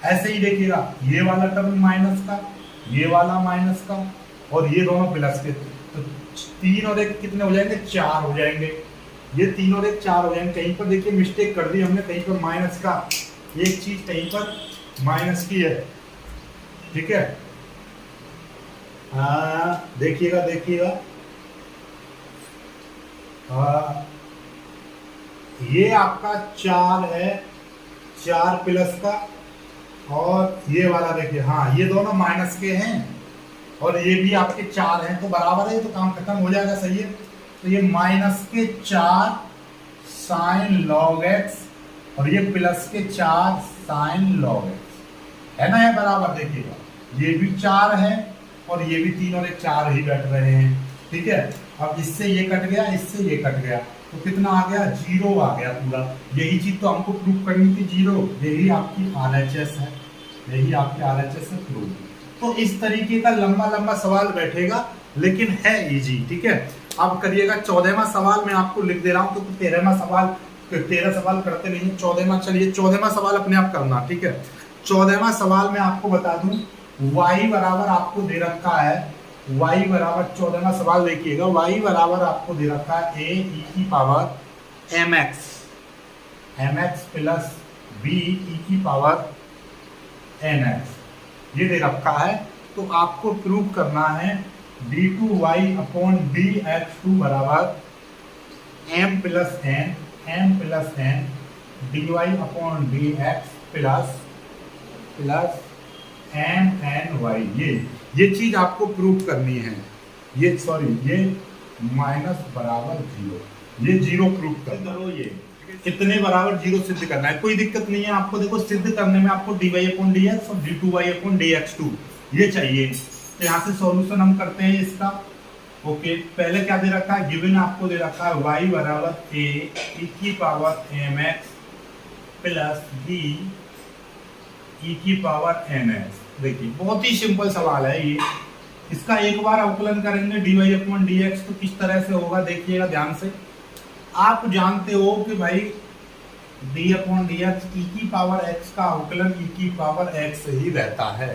ऐसे ही देखिएगा, ये वाला टर्म माइनस का, ये वाला माइनस का, और ये दोनों प्लस के, तो 3 और 1 कितने हो जाएंगे, 4 हो जाएंगे, ये 3 और 1 4 हो जाएंगे। कहीं पर देखिए मिस्टेक कर दी हमने, कहीं पर माइनस का, एक चीज कहीं पर माइनस की है। ठीक है, देखिएगा ये आपका 4 है, 4 प्लस का, और ये वाला देखिए, हाँ ये दोनों माइनस के हैं, और ये भी आपके 4 हैं, तो बराबर है, तो काम खत्म हो जाएगा। सही है, तो ये माइनस के 4 साइन log x और ये प्लस के 4 साइन log x है ना, है बराबर। देखिएगा ये भी 4 है और ये भी 3 और 1 4 ही बैठ रहे हैं। ठीक है, अब इससे ये कट गया, इससे ये कट गया, तो कितना आ गया, 0 आ गया पूरा। यही चीज तो हमको प्रूव करनी थी, 0, यही आपकी RHS है, यही आपके RHS है प्रूव। तो इस तरीके का लंबा लंबा सवाल बैठेगा, लेकिन है इजी। ठीक है, अब करिएगा 14वां सवाल मैं आपको लिख दे रहा हूं, तो 13वां सवाल, 13 सवाल करते नहीं, 14वां, चलिए 14वां सवाल अपने आप करना। ठीक है, 14वां सवाल मैं आपको बता दूं, y बराबर आपको दे रखा है, y बराबर 14वां सवाल देखिएगा, y बराबर आपको दे रखा है a e की power mx plus b e की पावर nx, ये दे रखा है। तो आपको प्रूव करना है d2y अपॉन dx2 बराबर m plus n d Y upon D x plus m n y. ये चीज आपको प्रूव करनी है। ये माइनस बराबर जीरो, ये जीरो प्रूव करो। ये कितने बराबर जीरो सिद्ध करना है, कोई दिक्कत नहीं है आपको। देखो सिद्ध करने में आपको D Y upon D X और D two Y upon D X two ये चाहिए। तो यहाँ से सॉल्यूशन हम करते हैं इसका। ओके, पहले क्या दे रखा है, गिवन आपको दे रखा है y बराबर ए की power m x plus b e की पावर एन एक्स। देखिए बहुत ही सिंपल सवाल है ये। इसका एक बार अवकलन करेंगे d Y upon D x तो किस तरह से होगा देखिएगा ध्यान से। आप जानते हो कि भाई डी अपॉन डी एक्स ई की पावर एक्स का अवकलन ई की पावर एक्स ही रहता है।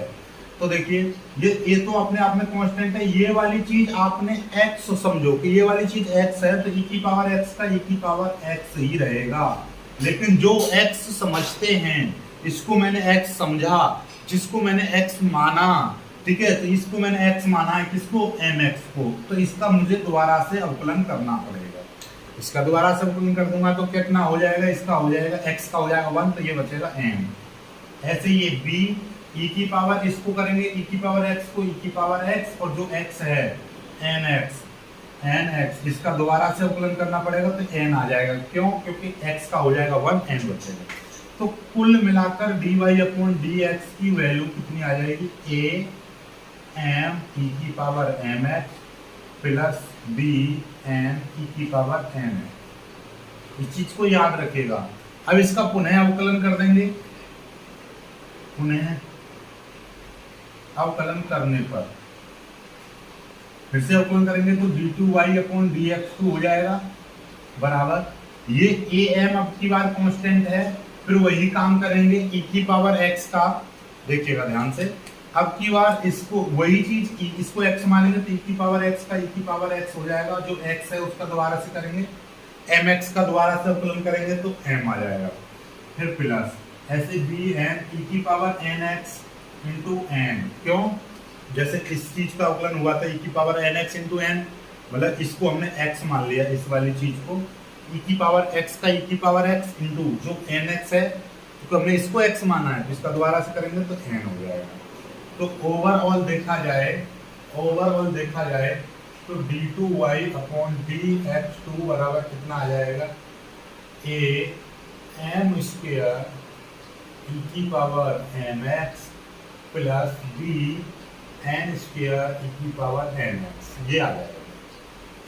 तो देखिए ये तो अपने आप में कांस्टेंट है। ये वाली चीज आपने x समझो कि ये वाली चीज x है तो e की पावर x का e की पावर x ही रहेगा। लेकिन जो x समझते हैं इसको मैंने x समझा, जिसको मैंने x माना, ठीक है, तो इसको मैंने x माना है, किसको, mx को, तो इसका मुझे दोबारा से अवकलन करना पड़ेगा। इसका दोबारा से अवकलन कर दूंगा तो कितना हो जाएगा, इसका हो जाएगा x का हो जाएगा 1 तो ये बचेगा m। ऐसे ये b e की पावर, इसको करेंगे e की पावर x को e की पावर x और जो x है nx इसका दोबारा से अवकलन करना पड़ेगा तो n आ जाएगा। क्यों, क्योंकि x का हो जाएगा 1 n बचेगा। तो कुल मिलाकर dy अपॉन dx की वैल्यू कितनी आ जाएगी, a m e की power mx plus b n e की पावर nx। इस चीज को याद रखिएगा। अब इसका पुनः अवकलन कर देंगे। पुनः अवकलन करने पर फिर से अवकलन करेंगे तो d2y अपॉन dx2 हो जाएगा बराबर ये am अब की बार कांस्टेंट है। फिर वही काम करेंगे e की पावर x का, देखिएगा ध्यान से, अब की बार इसको वही चीज इसको x मानेंगे तो e की पावर x का e की पावर x हो जाएगा। जो x है उसका दोबारा से करेंगे, mx का दोबारा से अवकलन करेंगे तो m आ जाएगा। फिर प्लस ऐसे bn e की पावर nx इंटू n। क्यों, जैसे इस चीज का अवकलन हुआ था e की पावर nx इंटू n, मतलब इसको हमने x मान लिया, इस वाली चीज को e की पावर x का e की पावर x इंटू जो nx है तो हमने इसको x माना है तो इसका दोबारा से करेंगे तो n हो जाएगा। तो ओवरऑल देखा जाए तो d2y अपॉन dx2 बराबर कितना आ जाएगा, a m स्क्वायर e की power mx plus b n square e की पावर nx, ये आ जाएगा।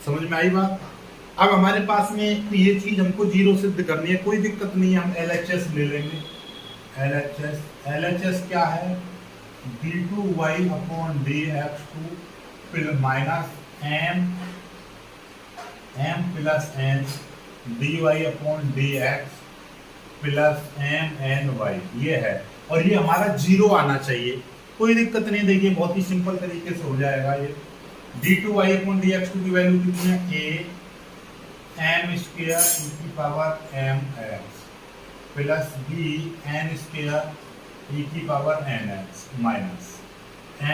समझ में आई बात। अब हमारे पास में ये चीज हमको जीरो सिद्ध करनी है, कोई दिक्कत नहीं है, हम LHS ले लेंगे। LHS क्या है, d2y upon dx2 plus minus m plus n dy upon dx plus mny, ये है। और ये हमारा जीरो आना चाहिए, कोई दिक्कत नहीं। देखिए बहुत ही सिंपल तरीके से हो जाएगा ये। d2y अपॉन dx2 की वैल्यू कितनी है, a m स्क्वायर e की power mx plus b n square e की power nx minus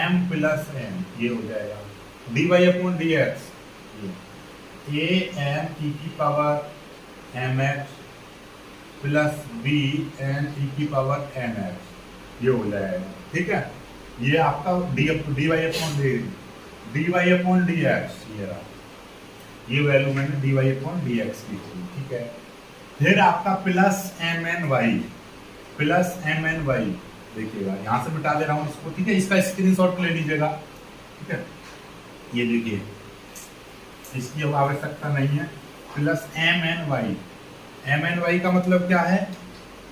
m plus n, ये हो जाएगा। dy upon dx a m e की power mx plus b n e की पावर nx, ये हो जाएगा। ठीक है, ये आपका dy अपॉन dx ये रहा, ये वैल्यू मैंने dy अपॉन dx की थी। ठीक है, फिर आपका प्लस mny, देखिएगा यहाँ से मिटा दे रहा हूँ इसको। ठीक है, इसका स्क्रीनशॉट ले लीजिएगा। ठीक है, ये देखिए इसकी अब आवश्यकता नहीं है। प्लस mny का मतलब क्या है,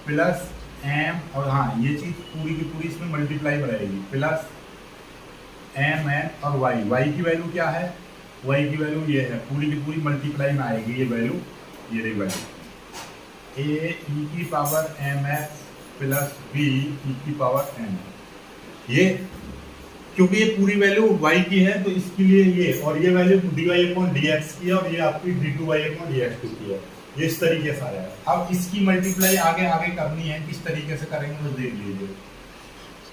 प्लस m और हाँ ये चीज पूरी की पूरी इसमें मल्टीप्लाई बढ़ाएगी, प्लस mn और y की वैल्यू क्या है, y की वैल्यू ये है, पूरी की पूरी मल्टीप्लाई में आएगी ये वैल्यू, ये रही वैल्यू a e की power mx plus b e की पावर n। ये क्योंकि ये पूरी वैल्यू y की है तो इसके लिए ये, और ये वैल्यू dy अपॉन dx की है और ये आपकी d2y अपॉन dx2 की है। ये इस तरीके से आ जाएगा। अब इसकी मल्टीप्लाई आगे आगे करनी है, किस तरीके से करेंगे तो देख लीजिए।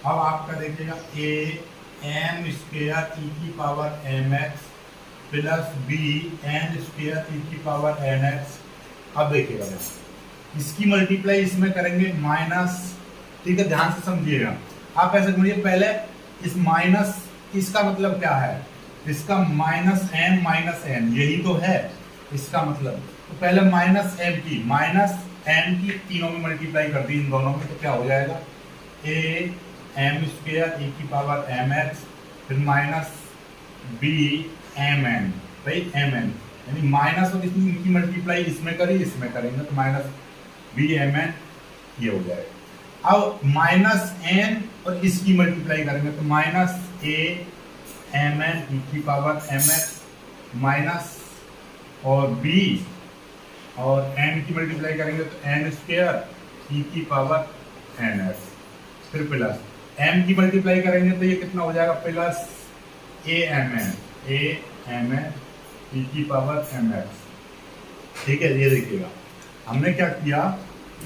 अब आपका देखिएगा a m स्क्वायर e की power mx plus B N square ई की पावर एन एक्स। अब देखिएगा इसकी मल्टीप्लाई इसमें करेंगे माइनस, ठीक है, ध्यान से समझिएगा। आप ऐसे समझिए, पहले इस माइनस, इसका मतलब क्या है, इसका माइनस एन यही तो है इसका मतलब। तो पहले माइनस एम की तीनों में मल्टीप्लाई कर दी इन दोनों में, तो क्या हो जाएगा ए एम स्क्वायर ई की पावर एम एक्स, फिर माइनस बी एम एन, भाई एम एन, यानी माइनस और इनकी मल्टीप्लाई इसमें करी इसमें करेंगे तो माइनस बी एम एन ये हो जाएगा। अब माइनस एन और इसकी मल्टीप्लाई करेंगे तो minus a m n e की पावर एम एक्स माइनस और बी और एन की मल्टीप्लाई करेंगे तो एन स्क्वायर ई की पावर एन एक्स, फिर प्लस एम की मल्टीप्लाई करेंगे तो ये कितना हो जाएगा plus a m n e की पावर एम एक्स। ठीक है, ये देखिएगा हमने क्या किया,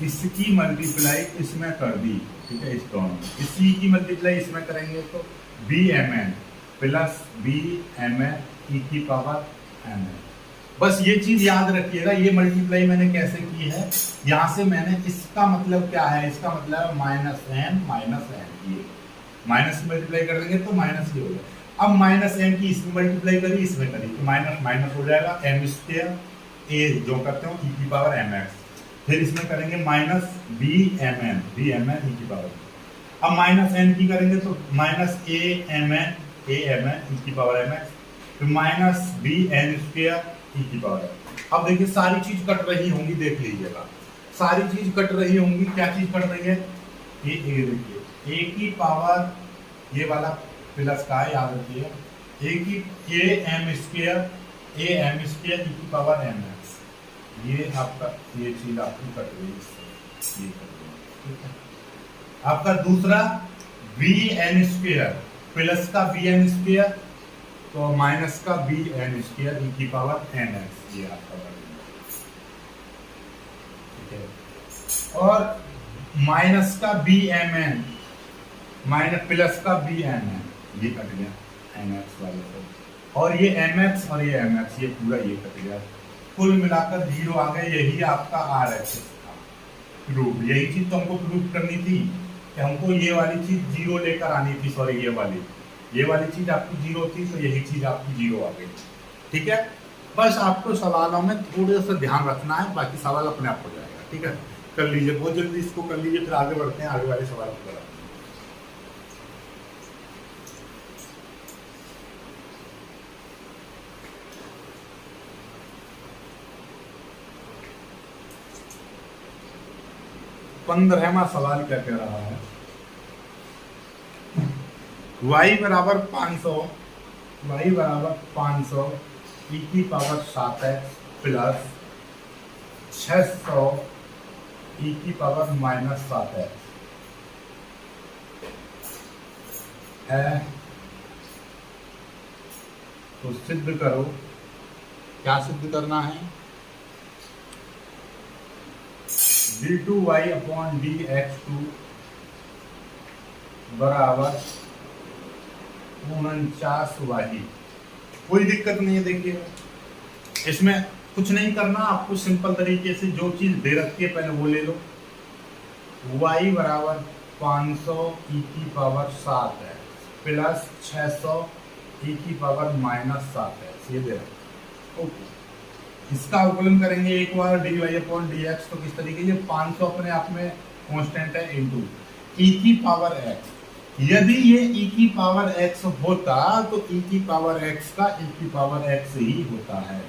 इसकी मल्टीप्लाई इसमें कर दी, ठीक है, इस दोनों इसी की मल्टीप्लाई इसमें करेंगे तो b m n plus b m n e की पावर एम एन। बस ये चीज याद रखिएगा, ये मल्टीप्लाई मैंने कैसे की है, यहाँ से मैंने, इसका मतलब क्या है, इसका मतलब माइनस एन ये माइनस मल्टीप्लाई कर देंगे तो माइनस ये हो जाएगा। अब माइनस एम की इसमें मल्टीप्लाई करी इसमें करी तो माइनस माइनस हो जाएगा एम स्क्वायर ए जो करते हो ई की पावर एम एक्स, फिर इसमें करेंगे minus b m n e की पावर, अब माइनस एन की करेंगे तो minus a m n e की पावर एम एक्स, फिर माइनस बी एन स्क्वायर ई की पावर। अब देखिए सारी चीज कट रही होंगी, देख लीजिएगा सारी चीज कट रही होंगी। क्या चीज कट रही है, ये देखिए ए की पावर, ये वाला प्लस का है याद रखिए, ए की ए एम स्क्वायर ई की पावर एम एक्स, ये आपका ये चीज आपकी कट गई, ये कट गई, ठीक है। आपका दूसरा बी एन स्क्वायर प्लस का बी एन स्क्वायर तो माइनस का बी एन स्क्वायर ई की पावर एन एक्स, ये आपका कट गया, ठीक है। और माइनस का b m n minus plus का बी एम एन ये कट गया एम एक्स वाले से, और ये एम एक्स और ये एम एक्स ये पूरा ये कट गया, कुल मिलाकर जीरो आ गए। यही आपका आर एक्स था प्रूफ, यही चीज तो हमको प्रूफ करनी थी कि हमको ये वाली चीज जीरो लेकर आनी थी, सॉरी ये वाली चीज आपकी जीरो थी तो यही चीज आपकी जीरो आ गई, ठीक है। बस आपको सवालों में थोड़ा सा ध्यान रखना है, बाकी सवाल अपने आप हो जाएगा, ठीक है। कर लीजिए, बहुत जल्दी इसको कर लीजिए, फिर आगे बढ़ते हैं आगे वाले सवाल की तरफ। पंद्रहवां सवाल क्या कह रहा है, y बराबर 500 ई की पावर 7x प्लस 600 ई की पावर माइनस 7x है, तो सिद्ध करो। क्या सिद्ध करना है, d2y अपॉन dx2 बराबर 49y। कोई दिक्कत नहीं है, देखिए इसमें कुछ नहीं करना, आपको सिंपल तरीके से जो चीज दे रखी है पहले वो ले लो। y बराबर 500 ई की पावर 7 है प्लस 600 ई की पावर माइनस 7 है, ये दे रखा। ओके, इसका अवकलन करेंगे एक बार dy अपॉन dx, तो किस तरीके, ये 500 अपने आप में कांस्टेंट है इंटू ई की पावर x। यदि ये e की पावर x होता तो e की पावर x का e की पावर x ही होता है,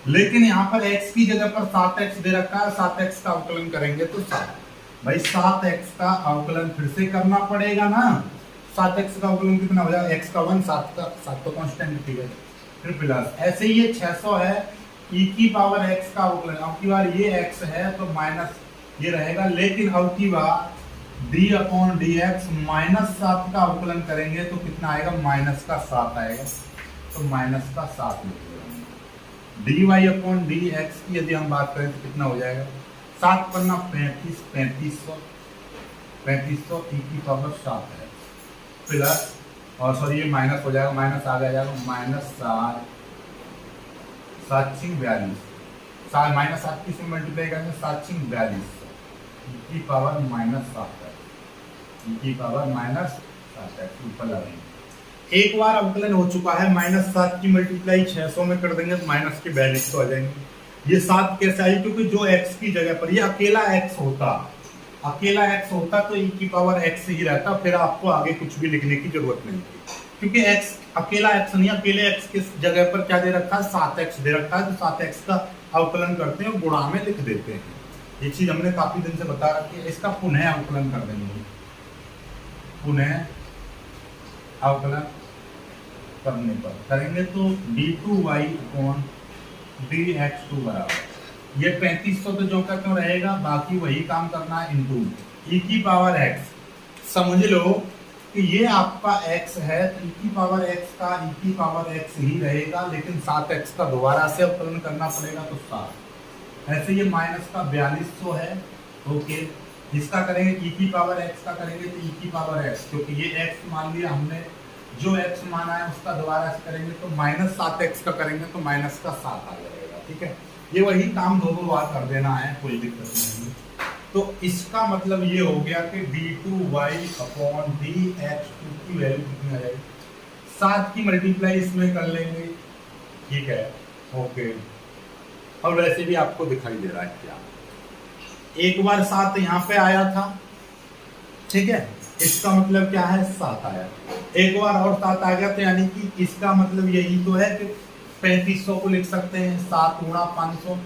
लेकिन यहाँ पर x की जगह पर 7x दे रखा है, 7x का अवकलन करेंगे तो 7, भाई 7x का अवकलन फिर से करना पड़ेगा ना। 7x का अवकलन कितना हो जाएगा, x का 1, 7 तो कांस्टेंट, ठीक है, फिर प्लस ऐसे ही ये 600 है e की पावर x का अवकलन, अब की बार ये x है तो माइनस ये रहेगा, लेकिन अब की बार d upon D x minus 7 का अवकलन करेंगे तो कितना आएगा, माइनस का 7 आएगा, तो माइनस का 7 लिखेगा। dy अपॉन डी एक्स की यदि हम बात करें तो कितना हो जाएगा, 7 पन्ना 3500 ई की पावर 7 है प्लस, और सॉरी ये माइनस हो जाएगा, माइनस आ जाएगा माइनस 7 7×42 माइनस 7 की इसमें मल्टीप्लाई करेंगे 7×42 की पावर -7 की पावर -7 ऊपर लगाएंगे। एक बार अवकलन हो चुका है, -7 की मल्टीप्लाई 600 में कर देंगे तो माइनस के 42 तो आ जाएंगे। ये 7 कैसे आई? क्योंकि जो x की जगह पर ये अकेला x होता तो e की पावर x ही रहता, फिर आपको आगे कुछ भी लिखने की जरूरत नहीं थी। क्योंकि x अकेला x नहीं, अकेले x की जगह पर क्या दे रखा है? 7x दे रखा है, तो 7x का अवकलन करते हैं और गुणा में लिख देते हैं। ये चीज हमने काफी दिन से बता रखी है। इसका पुनः अवकलन कर देंगे, पुनः अवकलन करने पर करेंगे तो d2y dx2 बराबर ये 3500 तो जो का क्यों रहेगा, बाकी वही काम करना है इंटू e की पावर x। समझ लो कि ये आपका x है तो e की पावर x का e की पावर x ही रहेगा, लेकिन 7x का दोबारा से अवकलन करना पड़ेगा तो 7। ऐसे ये माइनस का 4200 है। ओके, इसका करेंगे e की पावर x का करेंगे तो e की पावर x, क्योंकि ये x मान लिया हमने, जो x माना है उसका दोबारा से करेंगे तो -7x का करेंगे तो माइनस का 7 आ जाएगा। ठीक है, ये वही काम दो बार कर देना है, कोई दिक्कत नहीं। तो इसका मतलब ये हो गया कि d2y dx2 की वैल्यू कितनी आ जाएगी? 7 की मल्टीप्लाई इसमें कर लेंगे। ठीक है, ओके। और वैसे भी आपको दिखाई दे रहा है क्या, एक बार 7 यहाँ पे आया था, ठीक है, इसका मतलब क्या है? 7 आया। एक बार और 7 आ गया तो यानी कि इसका मतलब यही तो है कि 3500 को लिख सकते हैं 7 गुणा 500।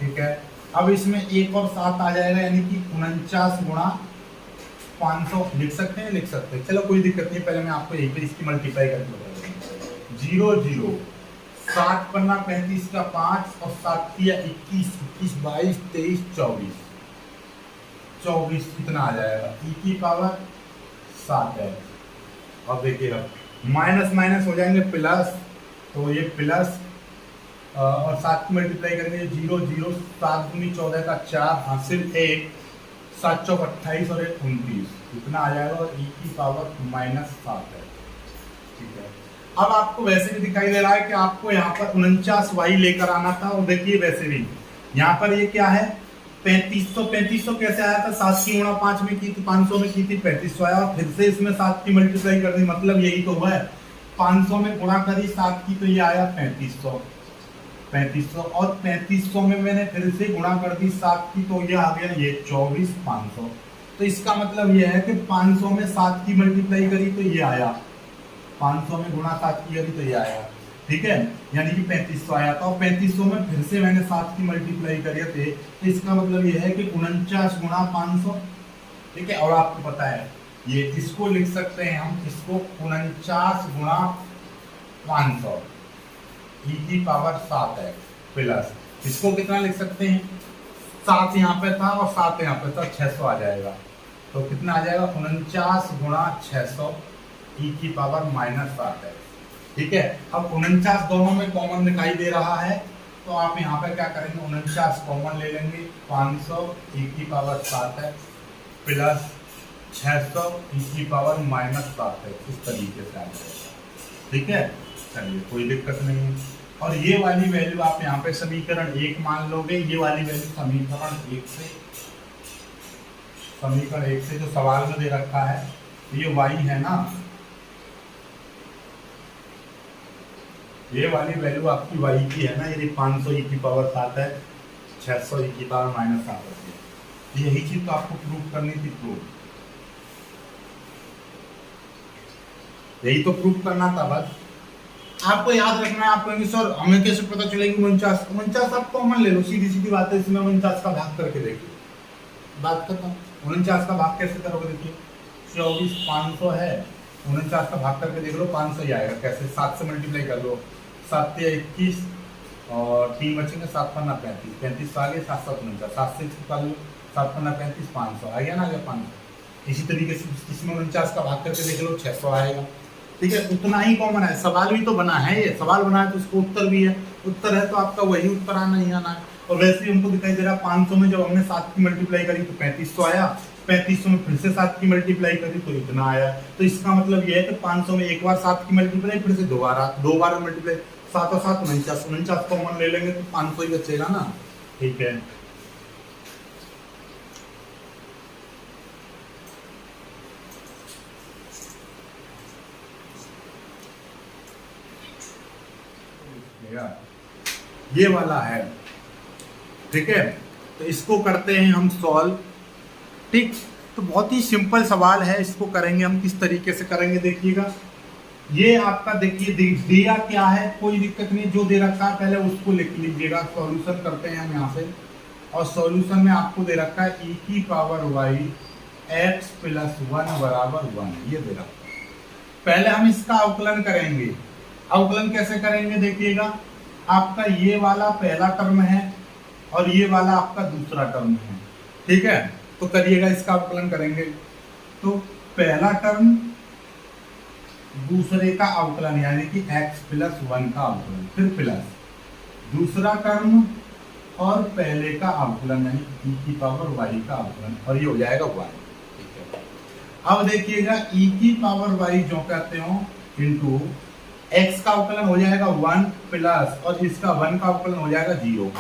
ठीक है, अब इसमें एक और 7 आ जाएगा, यानी कि 49 गुणा 500 लिख सकते हैं, लिख सकते हैं। चलो कोई दिक्कत नहीं, पहले मैं आपको यही पे इसकी मल्टीप्लाई करके बताऊंगा। 0 0 7 पन्ना 35 का 5 और 7 किया 21 21 22 23 24 कितना आ जाएगा? e की पावर 7 है। अब देखिएगा माइनस माइनस हो जाएंगे प्लस, तो ये प्लस और 7 की मल्टीप्लाई करेंगे 0 0 7 दूनी 14 का 4 हासिल 1 7 चौक 28 और 1 29 इतना आ जाएगा, और e की पावर -7 है। ठीक है, अब आपको वैसे भी दिखाई दे रहा है कि आपको यहाँ पर 49y लेकर आना था, और देखिए वैसे भी यहाँ पर ये क्या है? 3500 कैसे आया था? 7 की गुणा 5 में की थी, 500 में की थी, 3500 आया, और फिर से इसमें 7 की मल्टीप्लाई कर दी, मतलब यही तो हुआ है। 500 में गुणा करी 7 की तो ये आया 3500 और 3500 में मैंने फिर से गुणा कर दी 7 की तो ये आ गया ये 24500। तो इसका मतलब ये है कि 500 में 7 की मल्टीप्लाई करी तो ये आया, 500 में गुणा 7 की करी तो ये आया। ठीक है, यानी कि 3500 आया था, और 3500 में फिर से मैंने 7 की मल्टीप्लाई करी थे, तो इसका मतलब ये है कि 49 गुणा 500। ठीक है, और आपको पता है ये इसको लिख सकते हैं हम, इसको 49 गुणा 500 e की पावर 7 है प्लस, इसको कितना लिख सकते हैं? 7 यहाँ पे था और 7 यहाँ पे था, 600 आ जाएगा। तो कितना आ जाएगा? 49 गुणा 600 e की पावर -7 है। ठीक है, अब 49 दोनों में कॉमन दिखाई दे रहा है, तो आप यहाँ पे क्या करेंगे? 49 कॉमन ले लेंगे, 500 e की पावर 7 है प्लस 600 e की पावर -7 है। इस तरीके से आ जाएगा। ठीक है, चलिए कोई दिक्कत नहीं है। और ये वाली वैल्यू आप यहाँ पे समीकरण 1 मान लोगे, ये वाली वैल्यू समीकरण 1 से जो सवाल में दे रखा है, ये y है ना, ये वाली वैल्यू आपकी y की है ना, यदि 500 e की पावर 7 है, 600 e की पावर -7 है। यही चीज तो आपको प्रूव करनी थी, यही तो प्रूव करना था। बस आपको याद रखना है। आप कहेंगे सर हमें कैसे पता चलेगी 49 आप कॉमन ले लो, सीधी सीधी बात है, इसमें 49 का भाग करके देखिए, बात खत्म। 49 का भाग कैसे करोगे? देखिए 24 500 है, 49 का भाग करके देख लो, 500 ही आएगा। कैसे? 7 से मल्टीप्लाई कर लो, 7 से 21 और 3 बचेंगे, 7 पन्ना 35, 35 आ गए, 7 7 49, 7 से कर लो, 7 पन्ना 35, 500 आ गया ना, आ गया 500। इसी तरीके से इसमें 49 का भाग करके देख लो, 600 आएगा। ठीक है, उतना ही कॉमन है। सवाल भी तो बना है, ये सवाल बना है तो इसको उत्तर भी है, उत्तर है तो आपका वही उत्तर आना ही आना है। और वैसे ही हमको दिखाई दे रहा है 500 में जब हमने 7 की मल्टीप्लाई करी तो 3500 आया, 3500 में फिर से 7 की मल्टीप्लाई करी तो इतना आया। तो इसका मतलब ये है कि 500 में एक बार 7 की मल्टीप्लाई, फिर से दो बार मल्टीप्लाई, सातों सात 49, 49 कॉमन ले लेंगे तो 500 ही बचेगा ना। ठीक है, ये वाला है। ठीक है, तो इसको करते हैं हम सॉल्व। ठीक, तो बहुत ही सिंपल सवाल है, इसको करेंगे हम किस तरीके से करेंगे देखिएगा। ये आपका देखिए दिया क्या है, कोई दिक्कत नहीं, जो दे रखा है पहले उसको लिख लीजिएगा। सॉल्यूशन करते हैं हम यहाँ से, और सॉल्यूशन में आपको दे रखा है e की पावर y x प्लस 1 बराबर 1, ये दे रखा है। पहले हम इसका अवकलन करेंगे। अवकलन कैसे करेंगे देखिएगा, आपका ये वाला पहला टर्म है और ये वाला आपका दूसरा टर्म है। ठीक है, तो करिएगा, इसका अवकलन करेंगे। तो पहला टर्म दूसरे का अवकलन यानी कि x प्लस 1 का अवकलन, फिर प्लस दूसरा टर्म और पहले का अवकलन यानी e की पावर y का अवकलन, और ये हो जाएगा 1। ठीक है, अब देखिएगा e की पावर y जो कहते हो इंटू x का अवकलन हो जाएगा 1 प्लस, और इसका 1 का अवकलन हो जाएगा 0।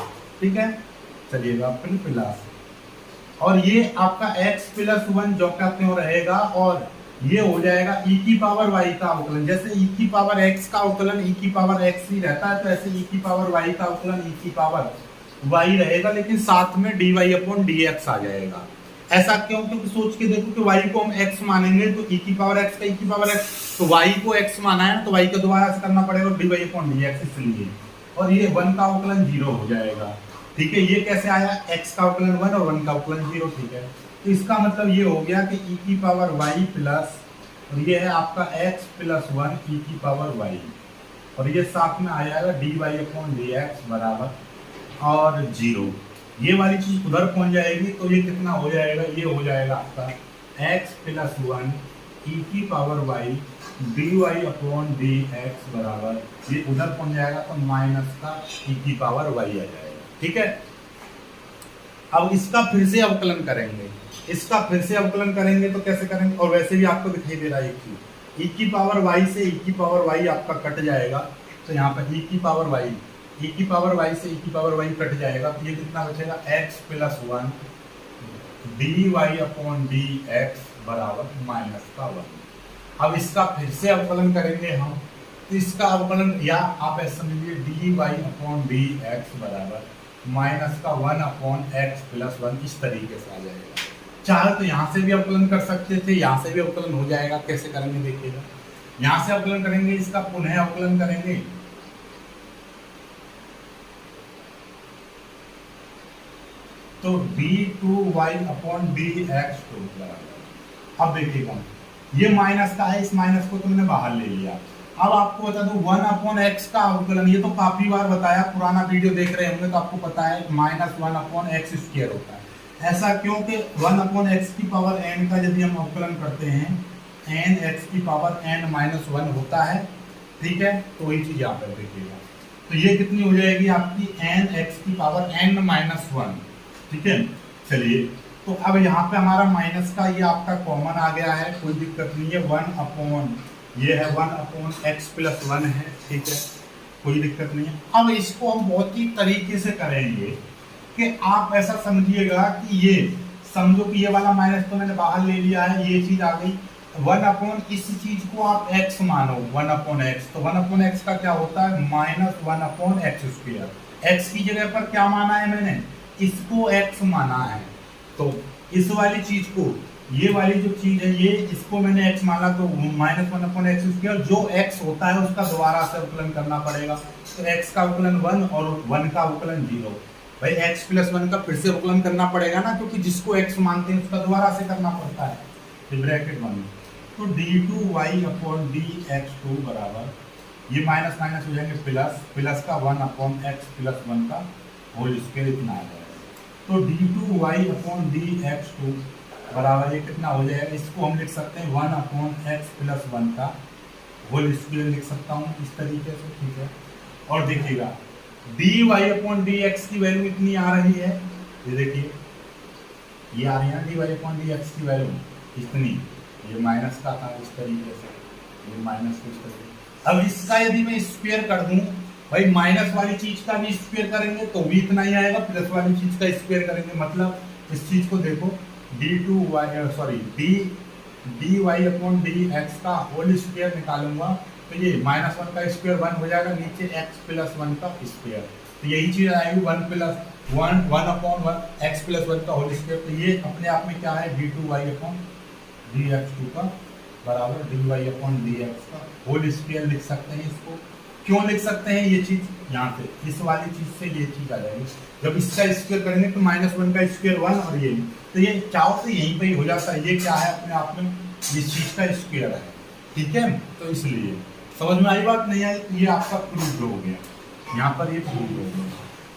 ठीक है, चलिएगा फिर प्लस, और ये आपका x प्लस 1 जो कहते हो रहेगा, और ये हो जाएगा e की पावर y का अवकलन। जैसे e की पावर x का अवकलन e की पावर x ही रहता है, तो ऐसे e की पावर y का अवकलन e की पावर y रहेगा, लेकिन साथ में dy अपॉन dx आ जाएगा। ऐसा क्यों? क्योंकि सोच के देखो कि y को हम x मानेंगे तो e की पावर x का e की पावर x, तो y को x माना है तो y को दोबारा से करना पड़ेगा dy अपॉन dx, इसलिए, और ये 1 का अवकलन 0 हो जाएगा। ठीक है, ये कैसे आया, x का अवकलन 1 और 1 का अवकलन 0। ठीक है, तो इसका मतलब ये हो गया कि e की पावर y प्लस, और ये है आपका x प्लस 1 e की पावर y, और ये साथ में आ जाएगा dy अपॉन dx बराबर और 0। ये वाली चीज उधर पहुंच जाएगी, तो ये कितना हो जाएगा, ये हो जाएगा आपका x प्लस 1 e की power y dy upon dx बराबर, ये उधर पहुंच जाएगा तो माइनस का e की पावर y आ जाएगा। ठीक है, अब इसका फिर से अवकलन करेंगे। इसका फिर से अवकलन करेंगे तो कैसे करेंगे, और वैसे भी आपको दिखाई दे रहा है एक चीज, e की पावर y से e की पावर y आपका कट जाएगा, तो यहाँ पर e की पावर y से e की पावर y कट जाएगा, तो ये कितना बचेगा, x plus 1 dy upon dx बराबर माइनस का 1। अब इसका फिर से अवकलन करेंगे हम, तो इसका अवकलन, या आप ऐसा समझिए dy अपॉन dx बराबर माइनस का 1 अपॉन x प्लस 1, इस तरीके से आ जाएगा। चाहे तो यहाँ से भी अवकलन कर सकते थे, यहाँ से भी अवकलन हो जाएगा। कैसे करेंगे देखिएगा, यहाँ से अवकलन करेंगे, इसका पुनः अवकलन करेंगे, तो d2y अपॉन dx2 बराबर। अब देखिएगा, ये माइनस का है, इस माइनस को तो मैंने बाहर ले लिया। अब आपको बता दूं 1 अपॉन x का अवकलन, ये तो काफी बार बताया, पुराना वीडियो देख रहे होंगे तो आपको पता है माइनस 1 अपॉन x स्क्वायर होता है। ऐसा क्योंकि 1 अपॉन x की पावर n का यदि हम अवकलन करते हैं, n x की पावर n माइनस 1 होता है। ठीक है, तो वही चीज यहाँ पर देखिएगा, तो ये कितनी हो जाएगी आपकी n x की पावर n माइनस 1। ठीक है, चलिए, तो अब यहाँ पे हमारा माइनस का ये आपका कॉमन आ गया है, कोई दिक्कत नहीं है। 1 अपॉन, ये है 1 अपॉन x प्लस 1 है। ठीक है, कोई दिक्कत नहीं है। अब इसको हम बहुत ही तरीके से करेंगे कि आप ऐसा समझिएगा कि ये समझो कि ये वाला माइनस तो मैंने बाहर ले लिया है, ये चीज आ गई 1 अपॉन, इस चीज को आप x मानो 1 अपॉन x, तो 1 अपॉन x का क्या होता है, minus 1 upon x square. x की जगह पर क्या माना है मैंने, इसको x माना है, तो इस वाली चीज को, ये वाली जो चीज है, ये इसको मैंने x माना, तो माइनस 1 अपॉन x स्क्वायर, जो x होता है उसका दोबारा से अवकलन करना पड़ेगा, तो x का अवकलन 1 और 1 का अवकलन 0। भाई x प्लस 1 का फिर से अवकलन करना पड़ेगा ना, क्योंकि जिसको x मानते हैं उसका दोबारा से करना पड़ता है, तो ब्रैकेट 1, तो d2y अपॉन dx2 बराबर, ये माइनस माइनस हो जाएंगे प्लस, प्लस का 1 अपॉन x प्लस 1 का होल स्क्वायर इतना आ जाएगा, तो d2y अपॉन dx2 बराबर ये कितना हो जाएगा, इसको हम लिख सकते हैं 1 अपॉन x प्लस 1 का होल स्क्वायर लिख सकता हूँ इस तरीके से। ठीक है, और देखिएगा dy अपॉन dx की वैल्यू इतनी आ रही है, ये देखिए ये आ रही है dy अपॉन dx की वैल्यू इतनी, ये माइनस का था इस तरीके से, ये माइनस को इस तरीके। अब इसका यदि मैं स्क्वायर कर दूं भाई माइनस वाली चीज का भी स्क्वायर करेंगे तो भी इतना ही आएगा, प्लस वाली चीज का स्क्वायर करेंगे मतलब इस चीज को देखो d Y upon D x का होल स्क्वायर निकालूंगा तो ये -1 का स्क्वायर 1 हो जाएगा, नीचे x प्लस 1 का स्क्वायर, तो यही चीज आएगी 1 अपॉन 1 x प्लस 1 का होल स्क्वायर। तो ये अपने आप में क्या है, d2y अपॉन dx2 का बराबर dy अपॉन dx का होल स्क्वायर लिख सकते हैं। इसको क्यों लिख सकते हैं, ये चीज यहाँ से इस वाली चीज से ये चीज आ जाएगी, जब इसका स्क्वायर करेंगे तो -1 का स्क्वायर 1 और ये, तो ये चाहो तो यहीं पे ही हो जाता है, ये क्या है अपने आप में इस चीज का स्क्वायर है, ठीक है। तो इसलिए समझ में आई बात, नहीं आई, ये आपका प्रूव हो गया, यहाँ पर ये प्रूव हो गया।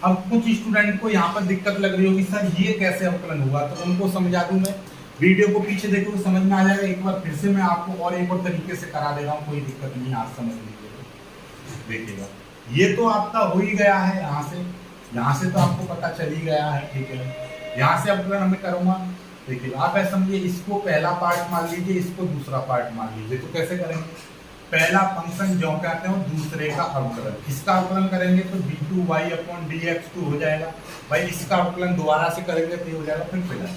अब कुछ स्टूडेंट को यहाँ पर दिक्कत लग रही होगी सर ये कैसे अवकलन हुआ, तो उनको समझा दूं मैं, वीडियो को पीछे देखो तो समझ में आ जाएगा। एक बार फिर से मैं आपको और एक और तरीके से करा दे रहा हूँ, कोई दिक्कत नहीं, आज समझ लीजिएगा। देखिएगा ये तो आपका हो ही गया है, यहाँ से तो आपको पता चल ही गया है, ठीक है। यहाँ से अवकलन मैं करूँगा, देखिए आप ऐसा समझिए, इसको पहला पार्ट मान लीजिए, इसको दूसरा पार्ट मान लीजिए, तो कैसे करेंगे, पहला फंक्शन जो कहते हैं दूसरे का अवकलन, इसका अवकलन करेंगे तो d2y अपॉन dx2 हो जाएगा, भाई इसका अवकलन दोबारा से करेंगे तो ये हो जाएगा फिर प्लस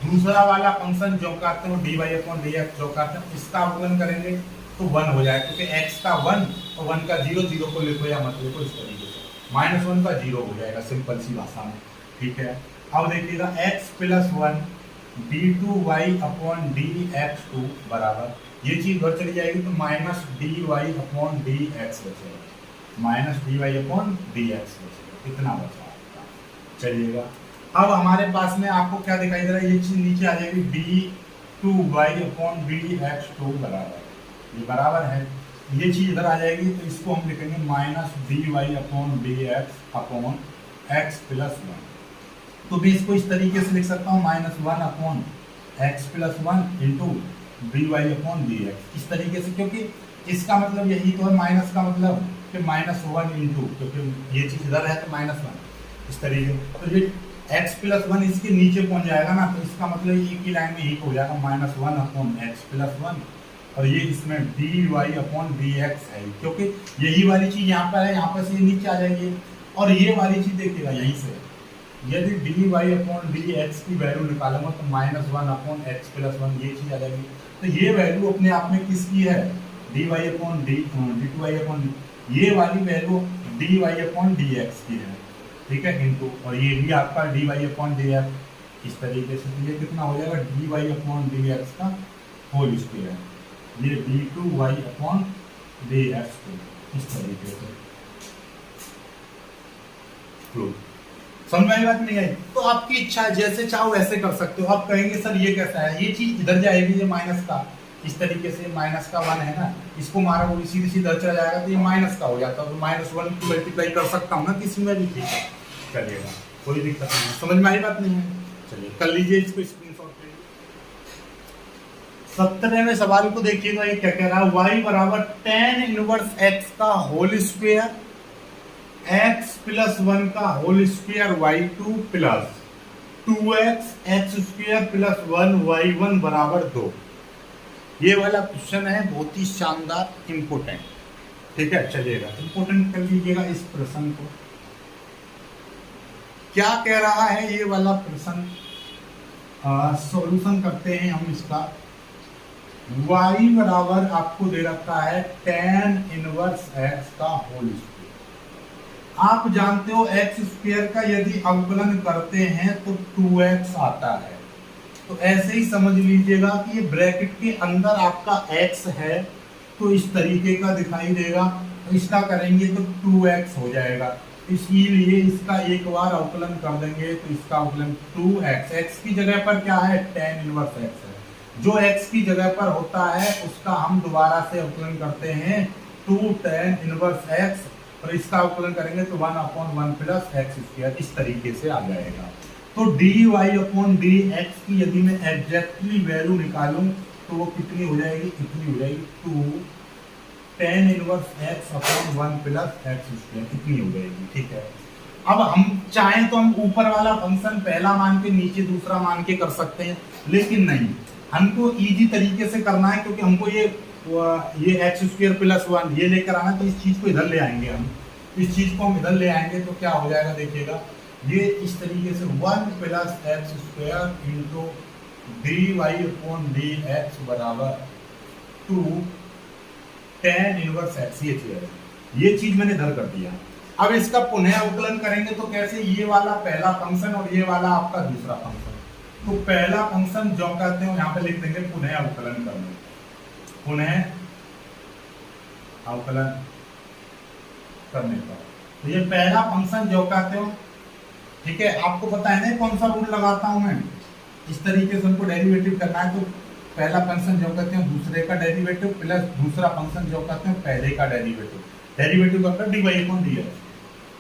दूसरा वाला फंक्शन जो कहते हैं dy अपॉन dx जो कहते हैं इसका अवकलन करेंगे तो 1 हो जाएगा, क्योंकि x का 1 और 1 का 0, 0 को लिखो या मत लिखो, इस तरीके से -1 का 0 हो जाएगा, सिंपल सी भाषा में, ठीक है। अब देखिएगा x plus 1 d2y upon dx2 बराबर, ये चीज घर चली जाएगी तो -dy अपॉन dx बचेगा, -dy अपॉन dx बचेगा, कितना बचा आपका, चलिएगा। अब हमारे पास में आपको क्या दिखाई दे रहा है, ये चीज नीचे आ जाएगी d2y अपॉन dx2 बराबर, ये बराबर है, ये चीज इधर आ जाएगी तो इसको हम लिखेंगे -dy upon dx upon x plus 1, तो भी इसको इस तरीके से लिख सकता हूँ -1 upon x plus 1 into dy upon dx, इस तरीके से, क्योंकि इसका मतलब यही तो है, माइनस का मतलब कि -1 इंटू, क्योंकि ये चीज इधर है तो -1, इस तरीके, तो ये x प्लस 1 इसके नीचे पहुंच जाएगा ना, तो इसका मतलब एक ही लाइन में ही हो जाएगा -1 अपॉन x प्लस 1, और ये इसमें dy अपॉन dx है, क्योंकि यही वाली चीज यहाँ पर है, यहाँ पर से ये नीचे आ जाएगी, और ये वाली चीज देखिएगा यहीं से, यदि dy अपॉन dx की वैल्यू निकालूंगा तो -1 अपॉन x प्लस 1 ये चीज आ जाएगी, तो ये वैल्यू अपने आप में किसकी है, dy अपॉन d2y अपॉन, ये वाली वैल्यू dy अपॉन dx की है, ठीक है, इनटू, और ये भी आपका dy अपॉन dx, इस तरीके से, तो ये कितना हो जाएगा dy अपॉन dx का होल स्क्वायर, ये d2y अपॉन dx2, इस तरीके से। समझ में आई बात, नहीं आई तो आपकी इच्छा है, जैसे चाहो वैसे कर सकते हो। आप कहेंगे सर ये कैसा है, ये चीज इधर जाएगी, ये माइनस का, इस तरीके से माइनस का 1 है ना, इसको मारा वो सीधी सीधा चला जाएगा तो ये माइनस का हो जाता है, तो -1 की मल्टीप्लाई कर सकता हूँ ना किसी में भी, ठीक है, चलिएगा, कोई दिक्कत नहीं, समझ में आई बात, नहीं है, चलिए कर लीजिए इसको स्क्रीनशॉट ले। 17वें सवाल को देखिएगा, ये क्या कह रहा है, y बराबर tan इनवर्स x का होल स्क्वायर x प्लस 1 का whole square y2 plus 2x x square plus 1 y1 बराबर 2। ये वाला क्वेश्चन है, बहुत ही शानदार, इंपोर्टेंट, ठीक है, चलिएगा इंपोर्टेंट कर लीजिएगा इस प्रश्न को। क्या कह रहा है ये वाला प्रश्न, सॉल्यूशन करते हैं हम इसका। y बराबर आपको दे रखा है tan इनवर्स x का होल स्क्वायर। आप जानते हो x स्क्वायर का यदि अवकलन करते हैं तो 2x आता है, तो ऐसे ही समझ लीजिएगा कि ये ब्रैकेट के अंदर आपका x है तो इस तरीके का दिखाई देगा, तो इसका करेंगे तो 2x हो जाएगा, इसीलिए इसका एक बार अवकलन कर देंगे तो इसका अवकलन 2x, x की जगह पर क्या है tan इनवर्स x है, जो x की जगह पर होता है उसका हम दोबारा से अवकलन करते हैं 2 tan इनवर्स x, और इसका अवकलन करेंगे तो 1/1 प्लस x स्क्वायर, इस तरीके से आ जाएगा। तो dy अपॉन dx की यदि मैं एग्जैक्टली वैल्यू निकालूं तो वो कितनी हो जाएगी, इतनी हो जाएगी 2 tan inverse x upon 1 plus x square, इतनी हो जाएगी, ठीक है। अब हम चाहें तो हम ऊपर वाला फंक्शन पहला मान के नीचे दूसरा मान के कर सकते हैं, लेकिन नहीं, हमको इजी तरीके से करना है, क्योंकि हमको ये x स्क्वायर प्लस 1 ये लेकर आना, तो इस चीज को इधर ले आएंगे हम, इस चीज को हम इधर ले आएंगे तो क्या हो जाएगा, देखिएगा ये इस तरीके से 1 plus x square into d Y upon D x बराबर 2 tan इनवर्स एक्स, ये चीज मैंने इधर कर दिया। अब इसका पुनः अवकलन करेंगे तो कैसे, ये वाला पहला फंक्शन और ये वाला आपका दूसरा फंक्शन, तो पहला फंक्शन जो कहते हैं यहाँ पे लिख देंगे पुनः अवकलन करने, पुनः अवकलन करने का। तो ये पहला फंक्शन जो कहते हो, ठीक है, आपको पता है ना कौन सा रूल लगाता हूं मैं, इस तरीके से उनको डेरिवेटिव करना है। तो पहला फंक्शन जो कहते हैं दूसरे का डेरिवेटिव प्लस दूसरा फंक्शन जो कहते हैं पहले का डेरिवेटिव, डेरिवेटिव करकर d Y upon D x,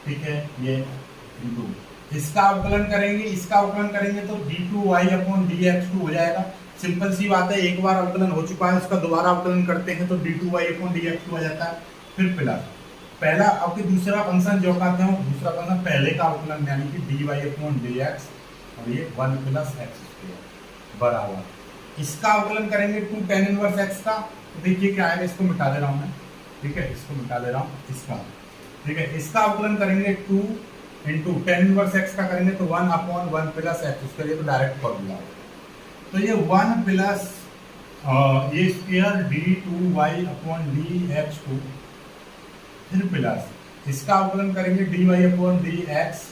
ठीक है, ये इंटू इसका अवकलन करेंगे, इसका अवकलन करेंगे तो d2y अपॉन dx2 हो जाएगा। सिंपल सी बात है, एक बार अवकलन हो चुका है, इसका दोबारा अवकलन करते हैं तो d2y अपॉन dx2 हो जाता है। फिर प्लस पहला आपके दूसरा फंक्शन जो कहते हैं दूसरा फंक्शन पहले का अवकलन यानी कि dy अपॉन dx और ये 1 प्लस एक्स स्क्वायर बराबर इसका अवकलन करेंगे 2 tan इनवर्स x का। तो देखिए क्या आएगा, इसको मिटा दे रहा हूँ मैं, ठीक है, इसको मिटा दे रहा हूँ, इसका, ठीक है, इसका अवकलन करेंगे 2 इंटू tan इनवर्स x का करेंगे तो 1 अपॉन 1 प्लस एक्स स्क्वायर, ये तो डायरेक्ट फॉर्मूला। तो ये 1 प्लस ये स्क्वायर d2y अपॉन dx2 फिर प्लस इसका अवकलन करेंगे dy अपॉन dx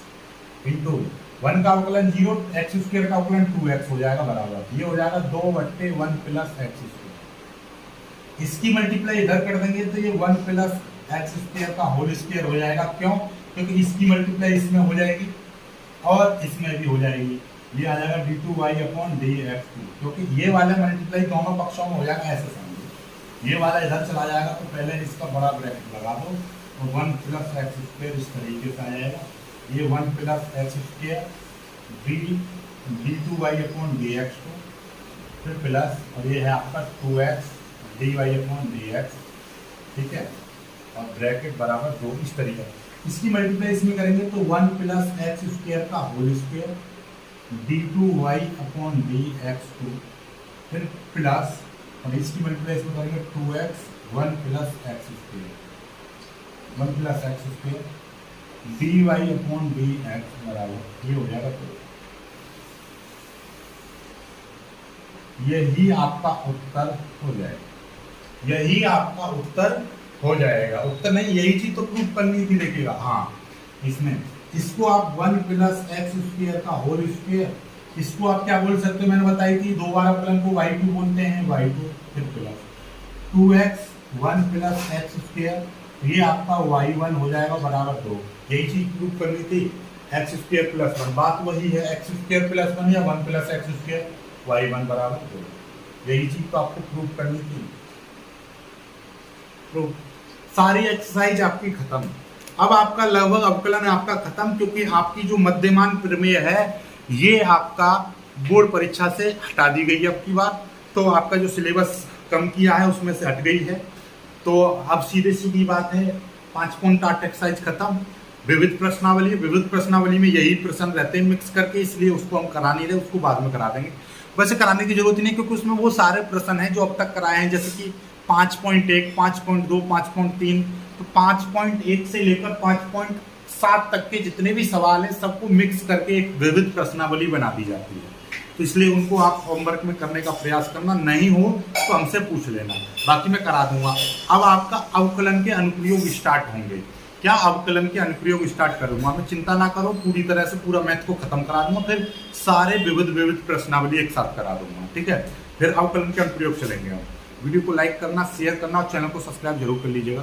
इंटू 1 का अवकलन 0, एक्स स्क्वायर का अवकलन 2x हो जाएगा बराबर, ये हो जाएगा 2/1 प्लस एक्स स्क्वायर। इसकी मल्टीप्लाई इधर कर देंगे तो ये 1 प्लस एक्स स्क्वायर का होल स्क्वायर हो जाएगा। क्यों, क्योंकि इसकी मल्टीप्लाई इसमें हो जाएगी और इसमें भी हो जाएगी, ये आ जाएगा d2y अपॉन dx2, क्योंकि ये वाला मल्टीप्लाई दोनों पक्षों में हो जाएगा, ऐसे समझिए, ये वाला इधर चला जाएगा तो पहले इसका बड़ा ब्रैकेट लगा दो और 1 प्लस एक्स स्क्वायर इस तरीके से आ जाएगा, ये 1 plus x square d2y upon dx2 फिर प्लस और ये है आपका 2x dy अपॉन dx, ठीक है, और ब्रैकेट बराबर 2 इस तरीके। इसकी मल्टीप्लाई इसमें करेंगे तो 1 प्लस एक्स स्क्वायर का whole square d2y upon dx2 फिर प्लस और इसकी मल्टीप्लाई इसमें करेंगे 2x 1 plus x square 1 plus x square dy upon dx बराबर ये हो जाएगा। तो यही आपका उत्तर हो जाएगा, यही आपका उत्तर हो जाएगा, उत्तर नहीं, यही चीज तो प्रूफ करनी थी। देखिएगा हाँ, इसमें इसको आप 1 प्लस एक्स स्क्वायर का होल स्क्वायर, इसको आप क्या बोल सकते हो, मैंने बताई थी दो बार अवकलन को y2 बोलते हैं, y2 फिर plus 2x 1 plus x square, ये आपका y1 हो जाएगा बराबर 2। यही चीज प्रूफ करनी थी, एक्स स्क्वायर प्लस 1, बात वही है, एक्स स्क्वायर प्लस 1 या 1 प्लस एक्स स्क्वायर y1 बराबर 2, यही चीज तो आपको प्रूफ करनी थी। प्रूफ सारी एक्सरसाइज आपकी खत्म। अब आपका लगभग अवकलन आपका खत्म, क्योंकि आपकी जो मध्यमान प्रमेय है ये आपका बोर्ड परीक्षा से हटा दी गई है अब की बार, तो आपका जो सिलेबस कम किया है उसमें से हट गई है। तो अब सीधे सीधी बात है, 5.8 एक्सरसाइज खत्म। विविध प्रश्नावली, विविध प्रश्नावली में यही प्रश्न रहते हैं मिक्स करके, इसलिए उसको हम करा नहीं रहे, उसको बाद में करा देंगे। वैसे कराने की जरूरत नहीं, क्योंकि उसमें वो सारे प्रश्न हैं जो अब तक कराए हैं, जैसे कि 5.1, 5.2, 5.3, तो 5.1 से लेकर 5.7 तक के जितने भी सवाल हैं सबको मिक्स करके एक विविध प्रश्नावली बना दी जाती है। तो इसलिए उनको आप होमवर्क में करने का प्रयास करना, नहीं हो तो हमसे पूछ लेना, बाकी मैं करा दूंगा। अब आपका अवकलन के अनुप्रयोग स्टार्ट होंगे। क्या अवकलन के अनुप्रयोग स्टार्ट करूंगा मैं, चिंता ना करो, पूरी तरह से पूरा मैथ को खत्म करा दूंगा, फिर सारे विविध प्रश्नावली एक साथ करा दूंगा, ठीक है। फिर अवकलन के अनुप्रयोग चलेंगे हम। वीडियो को लाइक करना, शेयर करना और चैनल को सब्सक्राइब जरूर कर लीजिएगा।